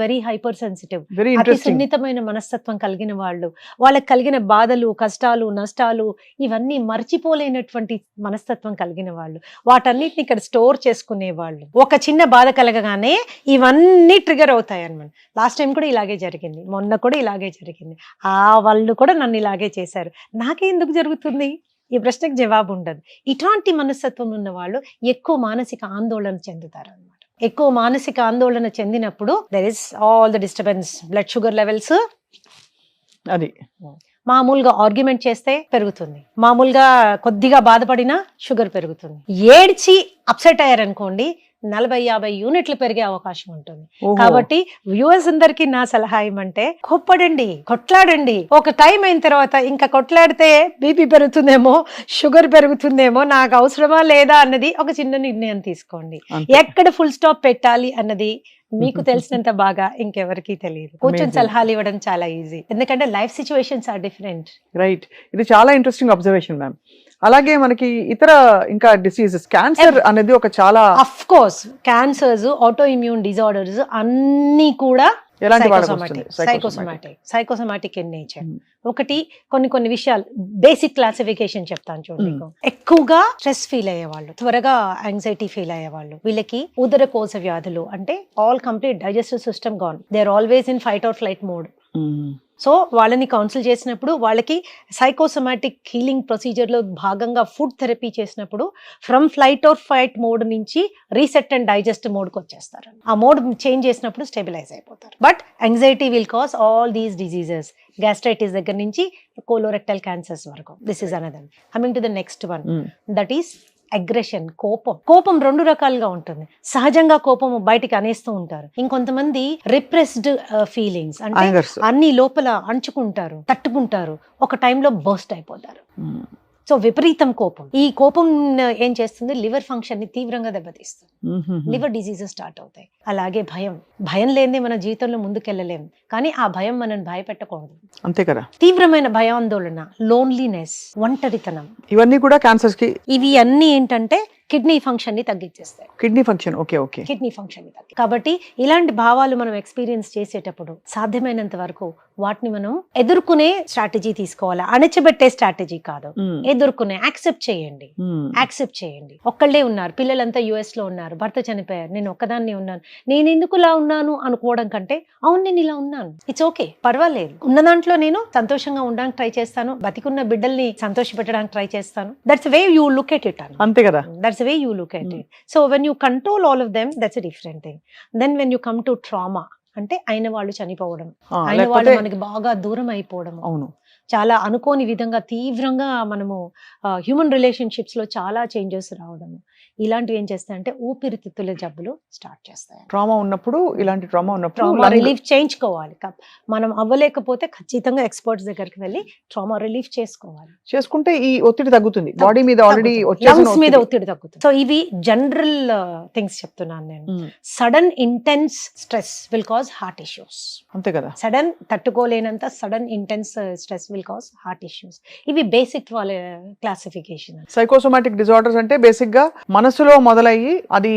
వెరీ హైపర్ సెన్సిటివ్, అతి సున్నితమైన మనస్తత్వం కలిగిన వాళ్ళు, వాళ్ళకి కలిగిన బాధలు, కష్టాలు, నష్టాలు ఇవన్నీ మర్చిపోలేనటువంటి మనస్తత్వం కలిగిన వాళ్ళు, వాటన్నిటిని ఇక్కడ స్టోర్ చేసుకునే వాళ్ళు. ఒక చిన్న బాధ కలగగానే ఇవన్నీ ట్రిగర్ అవుతాయి అన్నమాట. లాస్ట్ టైం కూడా ఇలాగే జరిగింది, మొన్న కూడా ఇలాగే జరిగింది, ఆ వాళ్ళు కూడా నన్ను ఇలాగే చేశారు, నాకే ఎందుకు జరుగుతుంది? ఈ ప్రశ్నకు జవాబు ఉండదు. ఇట్లాంటి మనస్తత్వం ఉన్న వాళ్ళు ఎక్కువ మానసిక ఆందోళన చెందుతారు అన్నమాట. ఎక్కువ మానసిక ఆందోళన చెందినప్పుడు there is all the disturbance, blood sugar levels, అది మామూలుగా ఆర్గ్యుమెంట్ చేస్తే పెరుగుతుంది, మామూలుగా కొద్దిగా బాధపడినా షుగర్ పెరుగుతుంది, ఏడ్చి అప్సెట్ అయ్యారనుకోండి 40-50 యూనిట్లు పెరిగే అవకాశం ఉంటుంది. కాబట్టి వ్యూవర్స్ అందరికి నా సలహా ఏమంటే, కోప్పడండి, కొట్లాడండి. ఒక టైం అయిన తర్వాత ఇంకా కొట్లాడితే బీపీ పెరుగుతుందేమో, షుగర్ పెరుగుతుందేమో, నాకు అవసరమా లేదా అన్నది ఒక చిన్న నిర్ణయం తీసుకోండి. ఎక్కడ ఫుల్ స్టాప్ పెట్టాలి అన్నది మీకు తెలిసినంత బాగా ఇంకెవరికి తెలియదు. కూర్చొని సలహాలు ఇవ్వడం చాలా ఈజీ, ఎందుకంటే life situations are different. Right, ఇది చాలా ఇంట్రెస్టింగ్ అబ్జర్వేషన్ మ్యామ్. అలాగే మనకి ఇతర ఇంకా డిసీజెస్, క్యాన్సర్ అనేది ఒక చాలా, of course cancers, auto immune disorders అన్ని కూడా సైకోసోమాటిక్ ఇన్ నేచర్. ఒకటి కొన్ని విషయాలు బేసిక్ క్లాసిఫికేషన్ చెప్తాను చూడండి. ఎక్కువగా స్ట్రెస్ ఫీల్ అయ్యేవాళ్ళు, త్వరగా యాంగ్జైటీ ఫీల్ అయ్యేవాళ్ళు, వీళ్ళకి ఉదరకోశ వ్యాధులు, అంటే all complete digestive system gone, they are always in fight or flight mode. So వాళ్ళని కౌన్సిల్ చేసినప్పుడు వాళ్ళకి సైకోసోమాటిక్ హీలింగ్ ప్రొసీజర్ లో భాగంగా ఫుడ్ థెరపీ చేసినప్పుడు from flight or fight mode నుంచి రీసెట్ అండ్ డైజెస్ట్ మోడ్ కి వచ్చేస్తారు. ఆ మోడ్ చేంజ్ చేసినప్పుడు స్టెబిలైజ్ అయిపోతారు. But anxiety will cause all these diseases, gastritis దగ్గర నుంచి కోలోరెక్టల్ క్యాన్సర్స్ వరకు. This is another. Coming to the next one, that is aggression. కోపం 2 రకాలుగా ఉంటుంది. సహజంగా కోపం బయటికి అనేస్తూ ఉంటారు. ఇంకొంతమంది రిప్రెస్డ్ ఫీలింగ్స్, అంటే అన్ని లోపల అంచుకుంటారు, తట్టుకుంటారు, ఒక టైంలో బర్స్ట్ అయిపోతారు. సో విపరీతం కోపం. ఈ కోపం ఏం చేస్తుంది, లివర్ ఫంక్షన్ ని తీవ్రంగా దెబ్బతీస్తుంది, లివర్ డిసీజెస్ స్టార్ట్ అవుతాయి. అలాగే భయం, భయం లేనిదే మన జీవితంలో ముందుకెళ్ళలేం, కానీ ఆ భయం మనల్ని భయపెట్టకూడదు. అంతే కదా. తీవ్రమైన భయాందోళన, లోన్లీనెస్, ఒంటరితనం, ఇవన్నీ కూడా క్యాన్సర్స్ కి. ఇవి అన్ని ఏంటంటే కిడ్నీ ఫంక్షన్ ని తగ్గించేస్తాయి. Kidney function, okay okay. Kidney function ని తగ్గి. కాబట్టి ఇలాంటి భావాలు మనం ఎక్స్పీరియన్స్ చేసేటప్పుడు సాధ్యమైనంత వరకు వాటిని మనం ఎదుర్కొనే స్ట్రాటజీ తీసుకోవాలి, అణచిపెట్టే స్ట్రాటజీ కాదు. ఎదుర్కొనే, యాక్సెప్ట్ చేయండి, యాక్సెప్ట్ చేయండి. ఒక్కళ్ళే ఉన్నారు, పిల్లలంతా యుఎస్ లో ఉన్నారు, భర్త చనిపోయారు, నేను ఒక్కదాన్ని ఉన్నాను, నేను ఎందుకు ఇలా ఉన్నాను అనుకోవడం కంటే, అవును నేను ఇలా ఉన్నాను, ఇట్స్ ఓకే, పర్వాలేదు, ఉన్న దాంట్లో నేను సంతోషంగా ఉండడానికి ట్రై చేస్తాను, బతికున్న బిడ్డల్ని సంతోష పెట్టడానికి ట్రై చేస్తాను. That's way you look at it. అంతే కదా. That's the way you look at it. So when you control all of them, that's a different thing. Then when you come to trauma, అంటే అయిన వాళ్ళు చనిపోవడం, అయిన వాళ్ళు మనకి బాగా దూరం అయిపోవడం, అవును, చాలా అనుకోని విధంగా తీవ్రంగా మనము హ్యూమన్ రిలేషన్షిప్స్ లో చాలా చేంజెస్ రావడం, ఇలాంటివి ఏం చేస్తాయంటే ఊపిరితిత్తుల జబ్బులు స్టార్ట్ చేస్తాయి. ట్రామా ఉన్నప్పుడు, ఇలాంటి ట్రామా ఉన్నప్పుడు ట్రామా రిలీఫ్ చేయించుకోవాలి. మనం అవ్వలేకపోతే ఖచ్చితంగా ఎక్స్పర్ట్స్ దగ్గరికి వెళ్ళి ట్రామా రిలీఫ్ చేసుకోవాలి. చేసుకుంటే ఈ ఒత్తిడి తగ్గుతుంది, బాడీ మీద ఆల్రెడీ లంగ్స్ మీద ఒత్తిడి తగ్గుతుంది. సో ఇవి జనరల్ థింగ్స్ చెప్తున్నాను నేను. Sudden intense stress will cause heart issues. అంతే కదా. సడన్ తట్టుకోలేనంత sudden intense stress will cause heart issues. ఇవి బేసిక్ వాళ్ళ క్లాసిఫికేషన్. సైకోసోమాటిక్ డిజార్డర్స్ అంటే బేసిక్ గా మనసులో మొదలయ్యి అది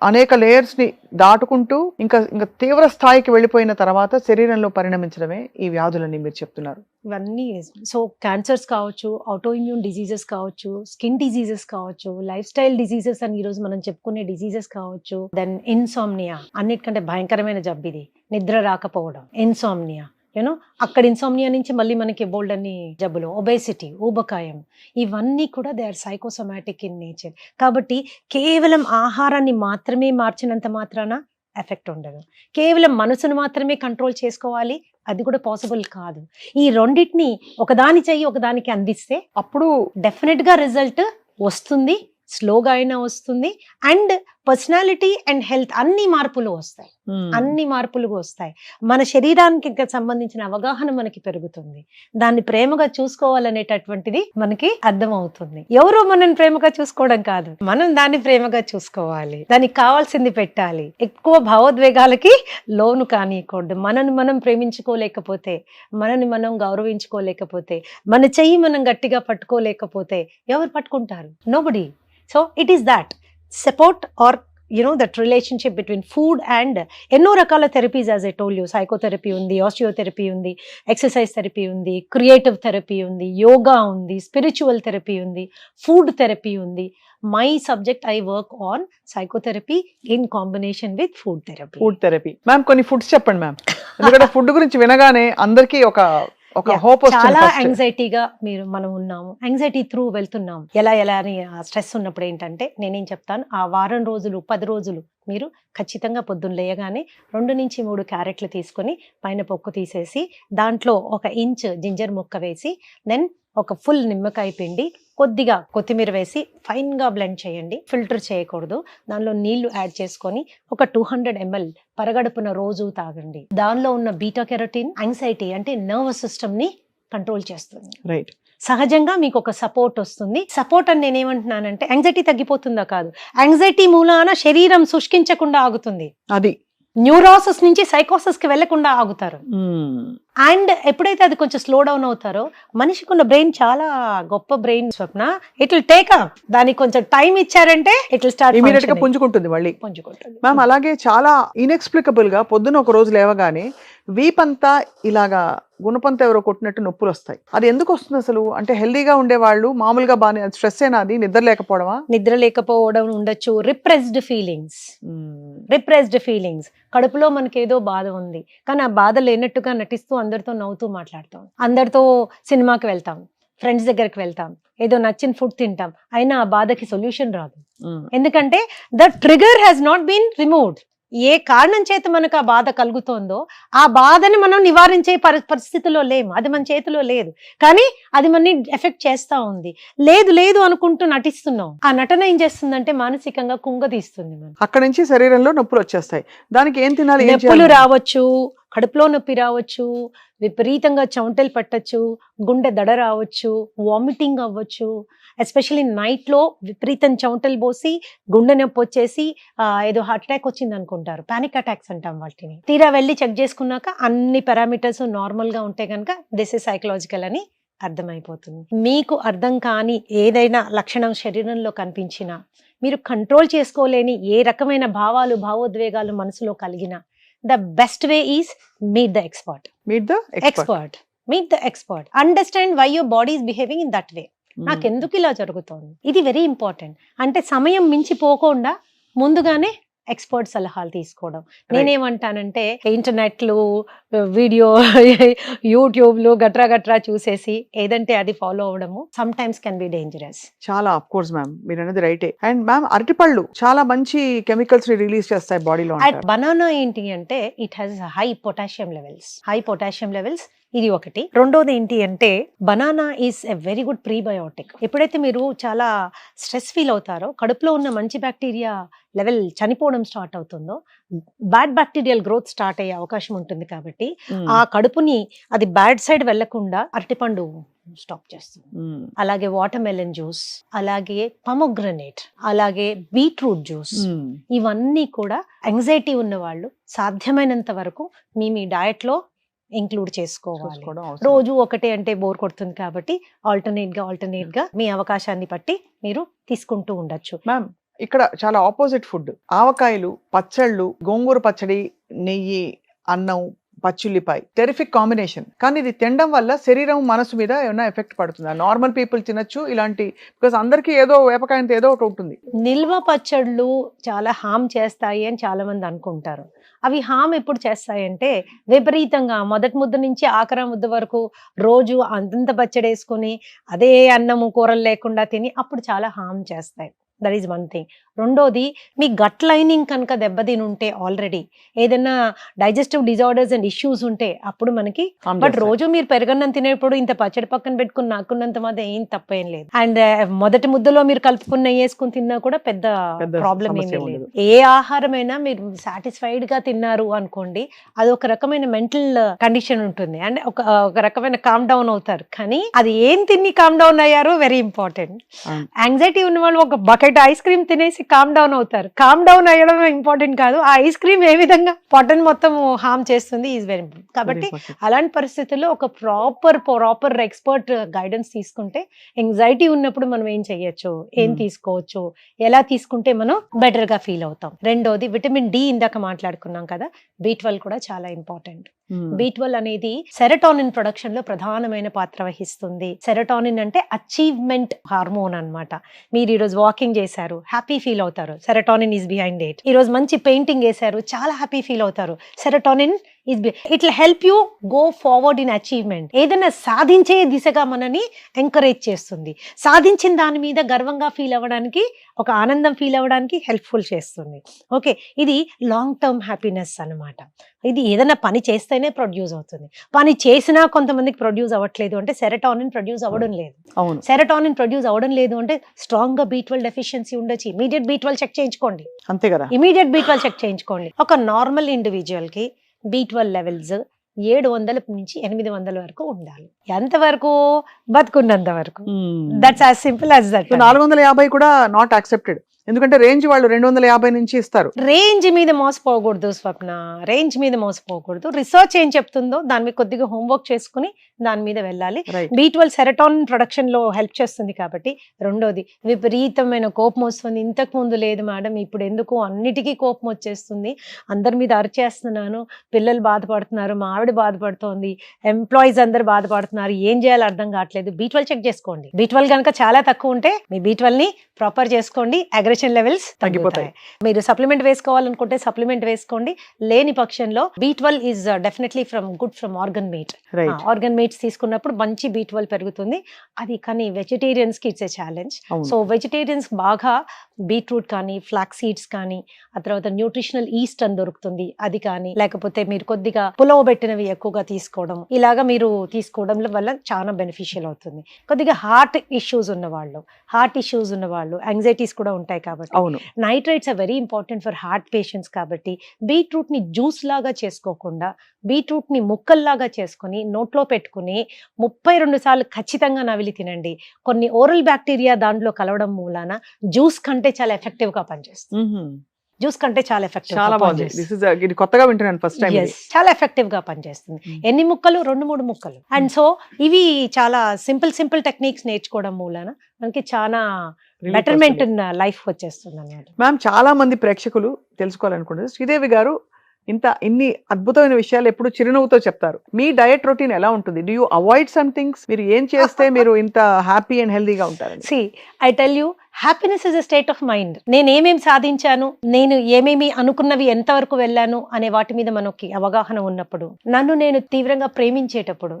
అనేక లేయర్స్ ని దాటుకుంటూ ఇంకా తీవ్ర స్థాయికి వెళ్ళిపోయిన తర్వాత శరీరంలో పరిణమించడమే ఈ వ్యాధులని మీరు చెప్తున్నారు. ఇవన్నీ సో క్యాన్సర్స్ కావచ్చు, ఆటో ఇమ్యూన్ డిజీజెస్ కావచ్చు, స్కిన్ డిజీజెస్ కావచ్చు, లైఫ్ స్టైల్ డిజీజెస్ అని ఈరోజు మనం చెప్పుకునే డిజీజెస్ కావచ్చు, దెన్ ఇన్సామ్నియా, అన్నిటికంటే భయంకరమైన జబ్బు ఇది, నిద్ర రాకపోవడం, ఇన్సామ్నియా. యూనో అక్కడ ఇన్సామ్నియా నుంచి మళ్ళీ మనకి బోల్డ్ అన్ని జబ్బులు, ఒబేసిటీ, ఊబకాయం, ఇవన్నీ కూడా they are psychosomatic in nature. కాబట్టి కేవలం ఆహారాన్ని మాత్రమే మార్చినంత మాత్రాన ఎఫెక్ట్ ఉండదు. కేవలం మనసును మాత్రమే కంట్రోల్ చేసుకోవాలి, అది కూడా పాసిబుల్ కాదు. ఈ రెండింటిని ఒకదాని చెయ్యి ఒకదానికి అందిస్తే అప్పుడు డెఫినెట్ గా రిజల్ట్ వస్తుంది, స్లోగా అయినా వస్తుంది. అండ్ పర్సనాలిటీ అండ్ హెల్త్ అన్ని మార్పులు వస్తాయి, అన్ని మార్పులు వస్తాయి. మన శరీరానికి సంబంధించిన అవగాహన మనకి పెరుగుతుంది, దాన్ని ప్రేమగా చూసుకోవాలనేటటువంటిది మనకి అర్థం అవుతుంది. ఎవరో మనల్ని ప్రేమగా చూసుకోవడం కాదు, మనం దాన్ని ప్రేమగా చూసుకోవాలి, దానికి కావాల్సింది పెట్టాలి. ఎక్కువ భావోద్వేగాలకి లోను కానియకూడదు. మనని మనం ప్రేమించుకోలేకపోతే, మనని మనం గౌరవించుకోలేకపోతే, మన చెయ్యి మనం గట్టిగా పట్టుకోలేకపోతే ఎవరు పట్టుకుంటారు? Nobody. So it is that support or that relationship between food and ఎన్నో రకాల therapies, as I told you, psychotherapy ఉంది, ఆస్టియోథెరపీ ఉంది, ఎక్సర్సైజ్ థెరపీ ఉంది, క్రియేటివ్ థెరపీ ఉంది, యోగా ఉంది, స్పిరిచువల్ థెరపీ ఉంది, ఫుడ్ థెరపీ ఉంది. My subject, I work on psychotherapy in combination with food therapy. Food therapy ma'am, కొన్ని ఫుడ్స్ చెప్పండి మ్యామ్, ఎందుకంటే ఫుడ్ గురించి వినగానే అందరికీ ఒక హోప్ వస్తుంది. చాలా యాంగ్జైటీగా మనం ఉన్నాము, యాంగ్జైటీ త్రూ వెళ్తున్నాం. ఎలా అని స్ట్రెస్ ఉన్నప్పుడు ఏంటంటే నేనేం చెప్తాను, ఆ వారం రోజులు 10 రోజులు మీరు ఖచ్చితంగా పొద్దున్న లేయగానే 2 నుంచి 3 క్యారెట్లు తీసుకొని పైన పొక్కు తీసేసి దాంట్లో 1 ఇంచ్ జింజర్ ముక్క వేసి, దెన్ ఒక ఫుల్ నిమ్మకాయ పిండి, కొద్దిగా కొత్తిమీర వేసి ఫైన్ గా బ్లెండ్ చేయండి. ఫిల్టర్ చేయకూడదు. దానిలో నీళ్లు యాడ్ చేసుకొని ఒక 200 ml పరగడుపున రోజు తాగండి. దానిలో ఉన్న బీటా కెరోటిన్ యాంగ్జైటీ అంటే నర్వస్ సిస్టమ్ ని కంట్రోల్ చేస్తుంది. రైట్. సహజంగా మీకు ఒక సపోర్ట్ వస్తుంది. సపోర్ట్ అని నేనేమంటున్నానంటే యాంగ్జైటీ తగ్గిపోతుందా కాదు, యాంగ్జైటీ మూలాన శరీరం శుష్కించకుండా ఆగుతుంది. అది న్యూరోసిస్ నుంచి సైకోసిస్ కి వెళ్లకుండా ఆగుతారు. అండ్ ఎప్పుడైతే అది కొంచెం స్లో డౌన్ అవుతారో, మనిషికి ఉన్న బ్రెయిన్ చాలా గొప్ప brain Swapna, it will take up. దానికి కొంచెం టైం ఇచ్చారంటే ఇట్ విల్ స్టార్ట్ ఇమీడియట్ గా పుంజుకుంటుంది, మళ్ళీ పుంజుకుంటుంది. మ్యామ్ అలాగే చాలా ఇన్ఎక్స్ప్లికబుల్ గా పొద్దున ఒక రోజు లేవగానే వీపంతా ఇలాగా గుణపంత ఎవరో కొట్టినట్టు నొప్పులు వస్తాయి. అది ఎందుకు వస్తుంది అసలు? అంటే హెల్దీగా ఉండేవాళ్ళు మామూలుగా బాగా, స్ట్రెస్ అయినా అది నిద్ర లేకపోవడమా? నిద్ర లేకపోవడం ఉండొచ్చు, రిప్రెస్డ్ ఫీలింగ్స్. కడుపులో మనకి ఏదో బాధ ఉంది, కానీ ఆ బాధ లేనట్టుగా నటిస్తూ అందరితో నవ్వుతూ మాట్లాడతాం, అందరితో సినిమాకి వెళ్తాం, ఫ్రెండ్స్ దగ్గరికి వెళ్తాం, ఏదో నచ్చిన ఫుడ్ తింటాం, అయినా ఆ బాధకి సొల్యూషన్ రాదు. ఎందుకంటే the trigger has not been removed. ఏ కారణం చేత మనకు ఆ బాధ కలుగుతోందో ఆ బాధని మనం నివారించే పరిస్థితిలో లేము, అది మన చేతిలో లేదు, కానీ అది మనని ఎఫెక్ట్ చేస్తా ఉంది. లేదు అనుకుంటూ నటిస్తున్నాం. ఆ నటన ఏం చేస్తుందంటే మానసికంగా కుంగదీస్తుంది. అక్కడ నుంచి శరీరంలో నొప్పులు వచ్చేస్తాయి. దానికి ఏం తినాలి? నొప్పులు రావచ్చు, కడుపులో నొప్పి రావచ్చు, విపరీతంగా చెమటలు పట్టచ్చు, గుండె దడ రావచ్చు, వామిటింగ్ అవ్వచ్చు, ఎస్పెషల్లీ నైట్లో విపరీతం చెమటలు పోసి గుండె నొప్పి వచ్చేసి ఏదో హార్ట్ అటాక్ వచ్చింది అనుకుంటారు, పానిక్ అటాక్స్ అంటాం వాటిని. తీరా వెళ్ళి చెక్ చేసుకున్నాక అన్ని పారామీటర్స్ నార్మల్గా ఉంటే కనుక దిస్ ఇస్ సైకలాజికల్ అని అర్థమైపోతుంది. మీకు అర్థం కాని ఏదైనా లక్షణం శరీరంలో కనిపించినా, మీరు కంట్రోల్ చేసుకోలేని ఏ రకమైన భావాలు భావోద్వేగాలు మనసులో కలిగినా, the best way is meet the expert. Meet the expert. Understand why your body is behaving in that way. నాకు ఎందుకు ఇలా జరుగుతోంది, ఇది వెరీ ఇంపార్టెంట్. అంటే సమయం మించిపోకుండా ముందుగానే ఎక్స్పర్ట్ సలహాలు తీసుకోవడం. నేనేమంటానంటే ఇంటర్నెట్లు, వీడియో, యూట్యూబ్లు గట్రా చూసేసి ఏదంటే అది ఫాలో అవడము sometimes can be dangerous. చాలా ఆఫ్ కోర్స్ మ్యామ్, మీరు అనేది రైటే. అండ్ మ్యామ్, అరటిపళ్ళు చాలా మంచి కెమికల్స్ ని రిలీజ్ చేస్తాయి బాడీలో. బనానా ఏంటి అంటే it has high potassium levels. ఇది ఒకటి. రెండోది ఏంటి అంటే banana is a very good prebiotic. ఎప్పుడైతే మీరు చాలా స్ట్రెస్ ఫీల్ అవుతారో, కడుపులో ఉన్న మంచి బ్యాక్టీరియా లెవెల్ చనిపోవడం స్టార్ట్ అవుతుందో, బ్యాడ్ బ్యాక్టీరియల్ గ్రోత్ స్టార్ట్ అయ్యే అవకాశం ఉంటుంది. కాబట్టి ఆ కడుపుని అది బ్యాడ్ సైడ్ వెళ్లకుండా అరటిపండు స్టాప్ చేస్తుంది. అలాగే వాటర్ మెలన్ జ్యూస్, అలాగే పొమోగ్రనేట్, అలాగే బీట్రూట్ జ్యూస్, ఇవన్నీ కూడా యాంగ్జైటీ ఉన్న వాళ్ళు సాధ్యమైనంత వరకు మీ డయట్ లో ఇంక్లూడ్ చేసుకోవాలి. రోజు ఒకటే అంటే బోర్ కొడుతుంది కాబట్టి ఆల్టర్నేట్ గా మీ అవకాశాన్ని బట్టి మీరు తీసుకుంటూ ఉండొచ్చు. మ్యామ్, ఇక్కడ చాలా ఆపోజిట్ ఫుడ్. ఆవకాయలు, పచ్చళ్ళు, గోంగూర పచ్చడి, నెయ్యి, అన్నం, పచ్చిల్లిపాయ, టెరిఫిక్ కాంబినేషన్. కానీ ఇది తినడం వల్ల శరీరం, మనసు మీద ఏమైనా ఎఫెక్ట్ పడుతుందా? నార్మల్ పీపుల్ తినొచ్చు ఇలాంటి, బికాస్ అందరికి ఏదో వేపకాయంతో ఏదో ఒకటి ఉంటుంది. నిల్వ పచ్చళ్ళు చాలా హామ్ చేస్తాయి అని చాలా మంది అనుకుంటారు. అవి హామ్ ఎప్పుడు చేస్తాయంటే విపరీతంగా మొదటి ముద్ద నుంచి ఆఖరి ముద్ద వరకు రోజు అంతంత పచ్చడి వేసుకుని అదే అన్నము కూరలు లేకుండా తిని అప్పుడు చాలా హామ్ చేస్తాయి. That is one thing. రెండోది, మీ గట్ లైనింగ్ కనుక దెబ్బతిని ఉంటే, ఆల్రెడీ ఏదైనా డైజెస్టివ్ డిజార్డర్స్ అండ్ ఇష్యూస్ ఉంటే అప్పుడు మనకి. బట్ రోజు మీరు పెరగన్నం తినేప్పుడు ఇంత పచ్చడి పక్కన పెట్టుకుని నాకున్నంత మాత్రం ఏం తప్పేం లేదు. అండ్ మొదటి ముద్దలో మీరు కలుపుకున్న వేసుకుని తిన్నా కూడా పెద్ద ప్రాబ్లం ఏమీ లేదు. ఏ ఆహారమైనా మీరు సాటిస్ఫైడ్ గా తిన్నారు అనుకోండి, అది ఒక రకమైన మెంటల్ కండిషన్ ఉంటుంది. అండ్ ఒక రకమైన కామ్ డౌన్ అవుతారు. కానీ అది ఏం తిని కామ్ డౌన్ అయ్యారో వెరీ ఇంపార్టెంట్. యాంగ్జైటీ ఉన్న వాళ్ళు ఒక బకెట్ ఐస్ క్రీమ్ తినేసి కామ్ డౌన్ అవుతారు. కామ్ డౌన్ అయ్యడం ఇంపార్టెంట్ కాదు, ఆ ఐస్ క్రీమ్ ఏ విధంగా పొట్టను మొత్తం హార్మ్ చేస్తుంది ఈజ్ వెరీ ఇంపార్టెంట్. కాబట్టి అలాంటి పరిస్థితుల్లో ఒక ప్రాపర్ ఎక్స్పర్ట్ గైడెన్స్ తీసుకుంటే, యాంగ్జైటీ ఉన్నప్పుడు మనం ఏం చెయ్యొచ్చు, ఏం తీసుకోవచ్చు, ఎలా తీసుకుంటే మనం బెటర్ గా ఫీల్ అవుతాం. రెండోది విటమిన్ డి, ఇందాక మాట్లాడుకున్నాం కదా, B12 కూడా చాలా ఇంపార్టెంట్. B12 అనేది సెరటోనిన్ ప్రొడక్షన్ లో ప్రధానమైన పాత్ర వహిస్తుంది. సెరటోనిన్ అంటే అచీవ్మెంట్ హార్మోన్ అన్నమాట. మీరు ఈరోజు వాకింగ్ చేశారు, హ్యాపీ ఫీల్ అవుతారు, సెరటోనిన్ ఈస్ బిహైండ్ ఇట్. ఈ రోజు మంచి పెయింటింగ్ వేశారు, చాలా హ్యాపీ ఫీల్ అవుతారు, serotonin is it will help you go forward in achievement. ఏదైనా సాధించే దిశగా మనని ఎంకరేజ్ చేస్తుంది. సాధించిన దాని మీద గర్వంగా ఫీల్ అవ్వడానికి, ఒక ఆనందం ఫీల్ అవ్వడానికి హెల్ప్ఫుల్ చేస్తుంది. ఓకే, ఇది లాంగ్ టర్మ్ హ్యాపీనెస్ అన్నమాట. ఇది ఏదైనా పని చేస్తేనే ప్రొడ్యూస్ అవుతుంది. పని చేసినా కొంతమందికి ప్రొడ్యూస్ అవ్వట్లేదు అంటే సెరటోనిన్ ప్రొడ్యూస్ అవ్వడం లేదు. సెరటోనిన్ ప్రొడ్యూస్ అవ్వడం లేదు అంటే స్ట్రాంగ్ గా B12 డెఫిషియన్సీ ఉండొచ్చు. ఇమీడియట్ B12 చెక్ చేయించుకోండి. అంతే కదా, ఇమీడియట్ B12 చెక్ చేయించుకోండి. ఒక నార్మల్ ఇండివిజువల్ కి B12 లెవెల్స్ 700 నుంచి 800 వరకు ఉండాలి. ఎంతవరకు? బతుకున్నంత వరకు. That's as simple as that. 450 కూడా నాట్ యాక్సెప్టెడ్. ఎందుకంటే రేంజ్ వాళ్ళు 250 నుంచి ఇస్తారు. రేంజ్ మీద మోసపోకూడదు స్వప్న, రేంజ్ మీద మోసపోకూడదు. రిసర్చ్ ఏం చెప్తుందో దాని మీద కొద్దిగా హోంవర్క్ చేసుకుని దాని మీద వెళ్ళాలి. B12 సెరటోనిన్ ప్రొడక్షన్ లో హెల్ప్ చేస్తుంది కాబట్టి. రెండోది, విపరీతమైన కోపం వస్తుంది. ఇంతకు ముందు లేదు మేడం, ఇప్పుడు ఎందుకు అన్నిటికీ కోపం వచ్చేస్తుంది, అందరి మీద అరిచేస్తున్నాను, పిల్లలు బాధపడుతున్నారు, మా ఆవిడ బాధపడుతోంది, ఎంప్లాయీస్ అందరు బాధపడుతున్నారు, ఏం చేయాలో అర్థం కావట్లేదు. B12 చెక్ చేసుకోండి. B12 కనుక చాలా తక్కువ ఉంటే మీ B12 ని ప్రాపర్ చేసుకోండి, అగ్రెషన్ లెవెల్స్ తగ్గిపోతాయి. మీరు సప్లిమెంట్ వేసుకోవాలనుకుంటే సప్లిమెంట్ వేసుకోండి. లేని పక్షంలో B12 is definitely good from organ meat. Organ meats తీసుకున్నప్పుడు మంచి B12 పెరుగుతుంది. అది కానీ వెజిటేరియన్స్ కి it's a challenge. So vegetarians బాగా బీట్రూట్ కానీ, ఫ్లాక్స్ సీడ్స్ కానీ, ఆ తర్వాత న్యూట్రిషనల్ ఈస్ట్ అని దొరుకుతుంది, అది కానీ, లేకపోతే మీరు కొద్దిగా పులవబెట్టినవి ఎక్కువగా తీసుకోవడం, ఇలాగా మీరు తీసుకోవడం వల్ల చాలా బెనిఫిషియల్ అవుతుంది. కొద్దిగా హార్ట్ ఇష్యూస్ ఉన్న వాళ్ళు, యాంగ్జైటీస్ కూడా ఉంటాయి ఉంటాయి కాబట్టి. అవును. Nitrates are very important for heart patients కాబట్టి బీట్రూట్ ని జ్యూస్ లాగా చేసుకోకుండా బీట్రూట్ ని ముక్కల్లాగా చేసుకుని నోట్లో పెట్టుకుని 32 సార్లు ఖచ్చితంగా నవిలి తినండి. కొన్ని ఓరల్ బ్యాక్టీరియా దాంట్లో కలవడం మూలాన జ్యూస్ కంటే చాలా ఎఫెక్టివ్ గా పనిచేస్తుంది. జ్యూస్ కంటే చాలా ఎఫెక్టివ్ చాలా బాగుంది. ఇది కొత్తగా వింటున్నాను ఫస్ట్ టైం. చాలా ఎఫెక్టివ్ గా పనిచేస్తుంది. ఎన్ని ముక్కలు? 2-3 ముక్కలు. అండ్ సో ఇవి చాలా సింపుల్ టెక్నిక్స్ నేర్చుకోవడం మూలాన మనకి చాలా బెటర్మెంట్ ఇన్ లైఫ్ వచ్చేస్తుంది అన్నమాట. మ్యామ్, చాలా మంది ప్రేక్షకులు తెలుసుకోవాలనుకుంటున్నారు, శ్రీదేవి గారు ఇన్ని అద్భుతమైన విషయాలు ఎప్పుడు చిరునవ్వుతో చెప్తారు. మీ డయట్ రొటీన్ ఎలా ఉంటుంది? Do you avoid some things? మీరు ఏం చేస్తే మీరు ఇంత హ్యాపీ అండ్ హెల్దీగా ఉంటారు? See I tell you, happiness is a state of mind. నేను ఏమేమి సాధించాను, నేను ఏమేమి అనుకున్నవి ఎంతవరకు వెళ్ళాను అనే వాటి మీద మనకి అవగాహన ఉన్నప్పుడు, నన్ను నేను తీవ్రంగా ప్రేమించేటప్పుడు,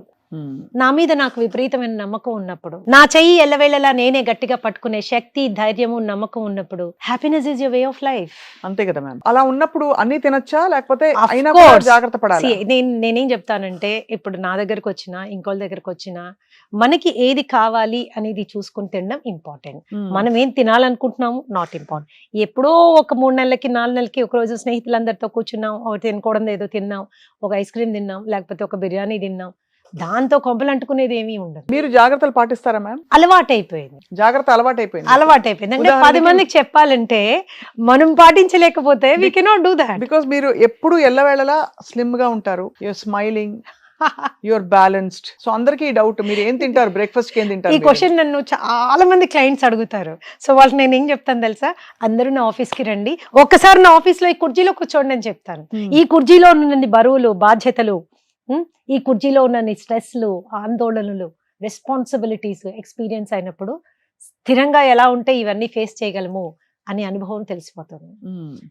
నా మీద నాకు విపరీతమైన నమ్మకం ఉన్నప్పుడు, నా చెయ్యి ఎల్లవేళలా నేనే గట్టిగా పట్టుకునే శక్తి, ధైర్యము, నమ్మకం ఉన్నప్పుడు, happiness is your way of life. అంతే కదా మ్యామ్. అలా ఉన్నప్పుడు అన్ని తినొచ్చా, లేకపోతే అయినా జాగ్రత్త పడాలి? నేనేం చెప్తానంటే, ఇప్పుడు నా దగ్గరకు వచ్చినా ఇంకోళ్ళ దగ్గరకు వచ్చినా మనకి ఏది కావాలి అనేది చూసుకుని తినడం ఇంపార్టెంట్. మనం ఏం తినాలనుకుంటున్నాము నాట్ ఇంపార్టెంట్. ఎప్పుడో ఒక 3 నెలలకి 4 నెలలకి ఒక రోజు స్నేహితులందరితో కూర్చున్నాం, తినకూడదు ఏదో తిన్నాం, ఒక ఐస్ క్రీమ్ తిన్నాం, లేకపోతే ఒక బిర్యానీ తిన్నాం, దాంతో కొంపలు అంటుకునేది ఏమీ ఉండదు. మీరు జాగ్రత్తలు పాటిస్తారా మ్యామ్? అలవాటైపోయింది. అలవాటైపోయింది. అంటే 10 మందికి చెప్పాలంటే మనం పాటించలేకపోతే we cannot do that. Because మీరు ఎప్పుడు ఎల్లవేళలా స్లిమ్ గా ఉంటారు, you're smiling, you're balanced. So అందరికి డౌట్, మీరు ఏం తింటారు, బ్రేక్ఫాస్ట్ కి ఏం తింటారు? ఈ క్వశ్చన్ నన్ను చాలా మంది క్లయింట్స్ అడుగుతారు. సో వాళ్ళకి నేను ఏం చెప్తాను తెలుసా, అందరూ నా ఆఫీస్ కి రండి, ఒక్కసారి నా ఆఫీస్ లో ఈ కుర్చీలో కూర్చోండి అని చెప్తాను. ఈ కుర్చీలో ఉన్న బరువులు, బాధ్యతలు, ఈ కుర్చీలో ఉన్న స్ట్రెస్లు, ఆందోళనలు, రెస్పాన్సిబిలిటీస్ ఎక్స్పీరియన్స్ అయినప్పుడు స్థిరంగా ఎలా ఉంటే ఇవన్నీ ఫేస్ చేయగలము అనే అనుభవం తెలిసిపోతుంది.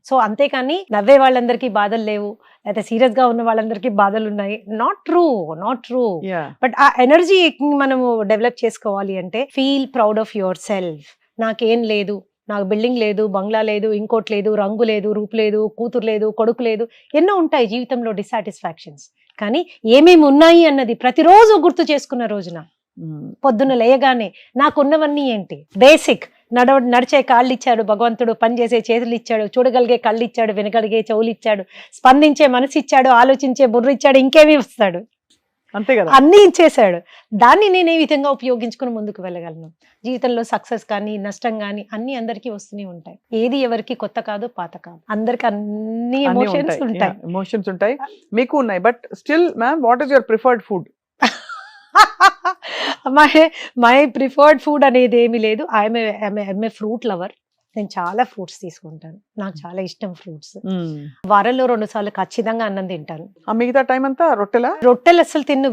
సో అంతేకాని నవ్వే వాళ్ళందరికీ బాధలు లేవు, లేకపోతే సీరియస్ గా ఉన్న వాళ్ళందరికీ బాధలు ఉన్నాయి, నాట్ ట్రూ. బట్ ఆ ఎనర్జీ మనము డెవలప్ చేసుకోవాలి అంటే, feel proud of your self. నాకేం లేదు, నాకు బిల్డింగ్ లేదు, బంగ్లా లేదు, ఇంకోటి లేదు, రంగు లేదు, రూపు లేదు, కూతురు లేదు, కొడుకు లేదు, ఎన్నో ఉంటాయి జీవితంలో డిసాటిస్ఫాక్షన్స్. కానీ ఏమేమి ఉన్నాయి అన్నది ప్రతిరోజు గుర్తు చేసుకున్న రోజున, పొద్దున్న లేయగానే నాకున్నవన్నీ ఏంటి, బేసిక్ నడిచే కాళ్ళు ఇచ్చాడు భగవంతుడు, పనిచేసే చేతులు ఇచ్చాడు, చూడగలిగే కళ్ళు ఇచ్చాడు, వినగలిగే చెవులు ఇచ్చాడు, స్పందించే మనసు ఇచ్చాడు, ఆలోచించే బుర్ర ఇచ్చాడు, ఇంకేమీ ఇస్తాడు, అంతే కదా, అన్నీ ఇచ్చేసాడు. దాన్ని నేను ఏ విధంగా ఉపయోగించుకుని ముందుకు వెళ్ళగలను? జీవితంలో సక్సెస్ కానీ నష్టం కానీ అన్ని అందరికీ వస్తూనే ఉంటాయి. ఏది ఎవరికి కొత్త కాదు, పాత కాదు, అందరికి అన్ని ఎమోషన్స్ ఉంటాయి, మీకు ఉన్నాయి. But still ma'am, what is your preferred food? My preferred food అనేది ఏమీ లేదు. I'm a fruit lover. నేను చాలా ఫ్రూట్స్ తీసుకుంటాను, నాకు చాలా ఇష్టం ఫ్రూట్స్. వారంలో 2 సార్లు ఖచ్చితంగా అన్నం తింటాను. మిగతా టైం అంతా రొట్టెలు అస్సలు తిన్ను,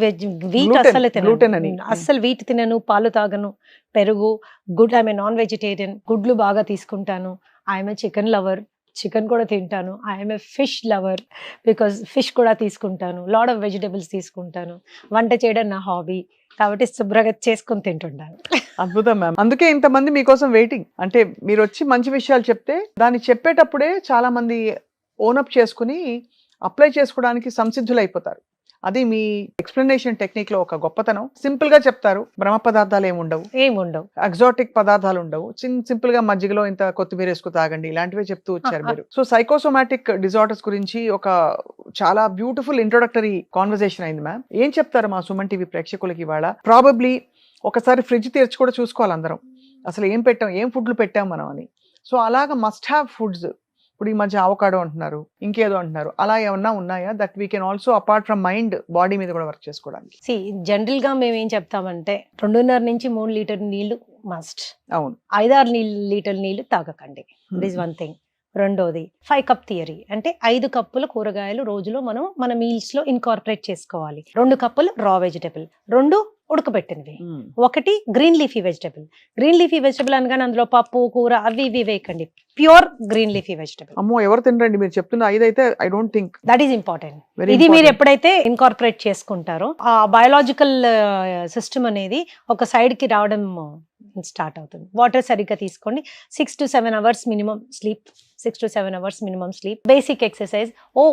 వీట్ అస్సలు తినను, అస్సలు వీట్ తినను, పాలు తాగను, పెరుగు, good, I'm a non vegetarian, గుడ్లు బాగా తీసుకుంటాను. I'm a chicken lover, chicken కూడా తింటాను. I'm a fish lover, because fish కూడా తీసుకుంటాను. లాట్ ఆఫ్ వెజిటేబుల్స్ తీసుకుంటాను. వంట చేయడం నా హాబీ కాబట్టి శుభ్రంగా చేసుకుని తింటుంటాను. అద్భుతం మ్యామ్. అందుకే ఇంతమంది మీకోసం వెయిటింగ్. అంటే మీరు వచ్చి మంచి విషయాలు చెప్తే దాన్ని చెప్పేటప్పుడే చాలా మంది ఓనప్ చేసుకుని అప్లై చేసుకోవడానికి సంసిద్ధులు అయిపోతారు. అది మీ ఎక్స్ప్లెనేషన్ టెక్నిక్ లో ఒక గొప్పతనం. సింపుల్ గా చెప్తారు, బ్రహ్మ పదార్థాలు ఏముండవు, ఎగ్జాటిక్ పదార్థాలు ఉండవు, సింపుల్ గా మజ్జిగలో ఇంత కొత్తిమీర వేసుకు తాగండి, ఇలాంటివే చెప్తూ వచ్చారు మీరు. సో సైకోసోమాటిక్ డిజార్డర్స్ గురించి ఒక చాలా బ్యూటిఫుల్ ఇంట్రొడక్టరీ కాన్వర్సేషన్ అయింది మ్యామ్. ఏం చెప్తారు మా సుమన్ టీవీ ప్రేక్షకులకి ఇవాళ? ప్రాబబ్లీ ఒకసారి ఫ్రిడ్జ్ తెరిచి కూడా చూసుకోవాలి అందరం, అసలు ఏం పెట్టాం, ఏం ఫుడ్లు పెట్టాం మనం అని. సో అలాగా మస్ట్ హ్యావ్ ఫుడ్స్. ఇప్పుడు ఈ మధ్య అవకాడో అంటున్నారు, ఇంకేదో అంటున్నారు, అలా ఏమన్నా ఉన్నాయా that we can also apart from mind, body మీద కూడా వర్క్ చేసుకోవడానికి? జనరల్ గా మేము ఏం చెప్తామంటే 2.5 నుంచి 3 లీటర్ నీళ్లు మస్ట్. అవును. 5-6 లీటర్ నీళ్లు తాగకండి, ఇట్ ఈస్ వన్ థింగ్. రెండోది 5 కప్ థియరీ, అంటే 5 కప్పుల కూరగాయలు రోజులో మనం మన మీల్స్ లో ఇన్కార్పొరేట్ చేసుకోవాలి. 2 కప్పులు రా vegetable, 2 ఉడకబెట్టినవి, 1 green leafy vegetable. Green leafy vegetable అనగానే అందులో పప్పు, కూర అవి ఇవి వేయకండి, ప్యూర్ గ్రీన్ లీఫీ వెజిటబుల్. అమ్మో, ఎవరు తినరండి మీరు చెప్తున్న 5 అయితే. I don't think that is important. ఇది మీరు ఎప్పుడైతే ఇన్కార్పొరేట్ చేసుకుంటారో ఆ బయోలాజికల్ సిస్టమ్ అనేది ఒక సైడ్ కి రావడం స్టార్ట్ అవుతుంది. వాటర్ సరిగ్గా తీసుకోండి, 6 to 7 hours minimum sleep 6 to 7 hours minimum sleep, basic exercise.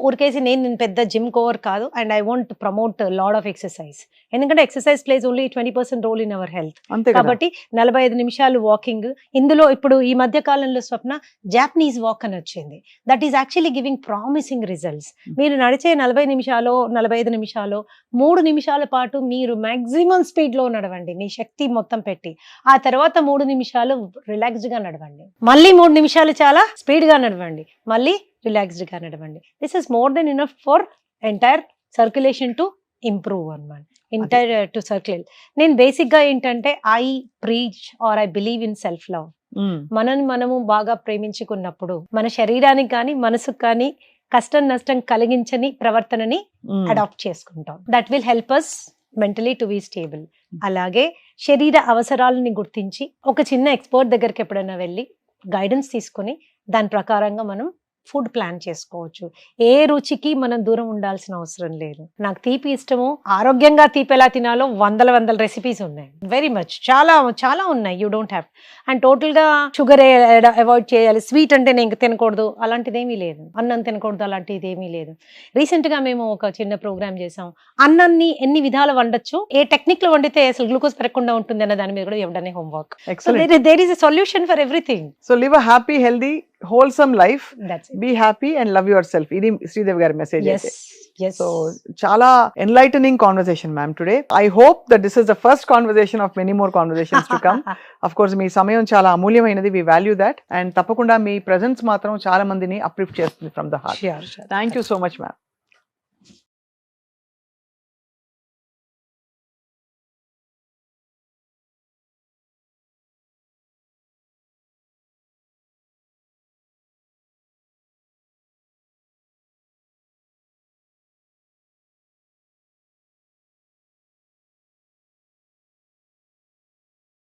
ఊరికేసి నేను పెద్ద జిమ్ కోవర్ కాదు, and I want promote lot of exercise. ఎందుకంటే exercise plays only 20% role in our health. అంతే కదా. కాబట్టి 45 నిమిషాలు వాకింగ్. ఇందులో ఇప్పుడు ఈ మధ్య కాలంలో స్వప్న జాపనీస్ వాక్ అని వచ్చింది. That is actually giving promising results. మీరు నడిచే 40 నిమిషాలు 45 నిమిషాలు 3 నిమిషాల పాటు మీరు మాక్సిమం స్పీడ్ లో నడవండి, మీ శక్తి మొత్తం పెట్టి. ఆ తర్వాత 3 నిమిషాలు రిలాక్స్డ్ గా నడవండి, మళ్ళీ 3 నిమిషాలు చాలా స్పీడ్ గా నడవండి, మళ్ళీ రిలాక్స్డ్ గా నడవండి. This is more than enough for entire circulation to improve అన్నమాట, ఎంటైర్ టు సర్క్యులేట్. నేను బేసిక్ గా ఏంటంటే I preach or I believe in self love. మనము బాగా ప్రేమించుకున్నప్పుడు మన శరీరానికి కానీ మనసుకు కానీ కష్టం నష్టం కలిగించని ప్రవర్తనని అడాప్ట్ చేసుకుంటాం. That will help us mentally to be stable. అలాగే శరీర అవసరాలని గుర్తించి ఒక చిన్న ఎక్స్పర్ట్ దగ్గరికి ఎప్పుడైనా వెళ్ళి గైడెన్స్ తీసుకొని దాని ప్రకారంగా మనం ఫుడ్ ప్లాన్ చేసుకోవచ్చు. ఏ రుచికి మనం దూరం ఉండాల్సిన అవసరం లేదు. నాకు తీపి ఇష్టము, ఆరోగ్యంగా తీపి ఎలా తినాలో వందల రెసిపీస్ ఉన్నాయి, వెరీ మచ్, చాలా చాలా ఉన్నాయి. You don't have. And total గా షుగర్ అవాయిడ్ చేయాలి, స్వీట్ అంటే నేను తినకూడదు అలాంటిది ఏమీ లేదు, అన్నం తినకూడదు అలాంటిది ఏమీ లేదు. రీసెంట్ గా మేము ఒక చిన్న ప్రోగ్రామ్ చేసాం, అన్నాన్ని ఎన్ని విధాలు వండొచ్చు, ఏ టెక్నిక్ లో వండితే అసలు గ్లూకోజ్ పెరగకుండా ఉంటుంది అన్న దాని మీద కూడా ఇవ్వడానికి homework. There is a solution for everything. So live a happy healthy wholesome life, That's it. be happy and love yourself. Idi Sridevi gaరి message Yes, aithe. yes. So chala enlightening conversation ma'am today. I hope that this is the first conversation of many more conversations to come. Of course మీ సమయం చాలా అమూల్యమైనది, we value that, and తప్పకుండా మీ presence మాత్రం చాలా మందిని uplift చేస్తుంది from the heart. Sure. Thank you so much ma'am.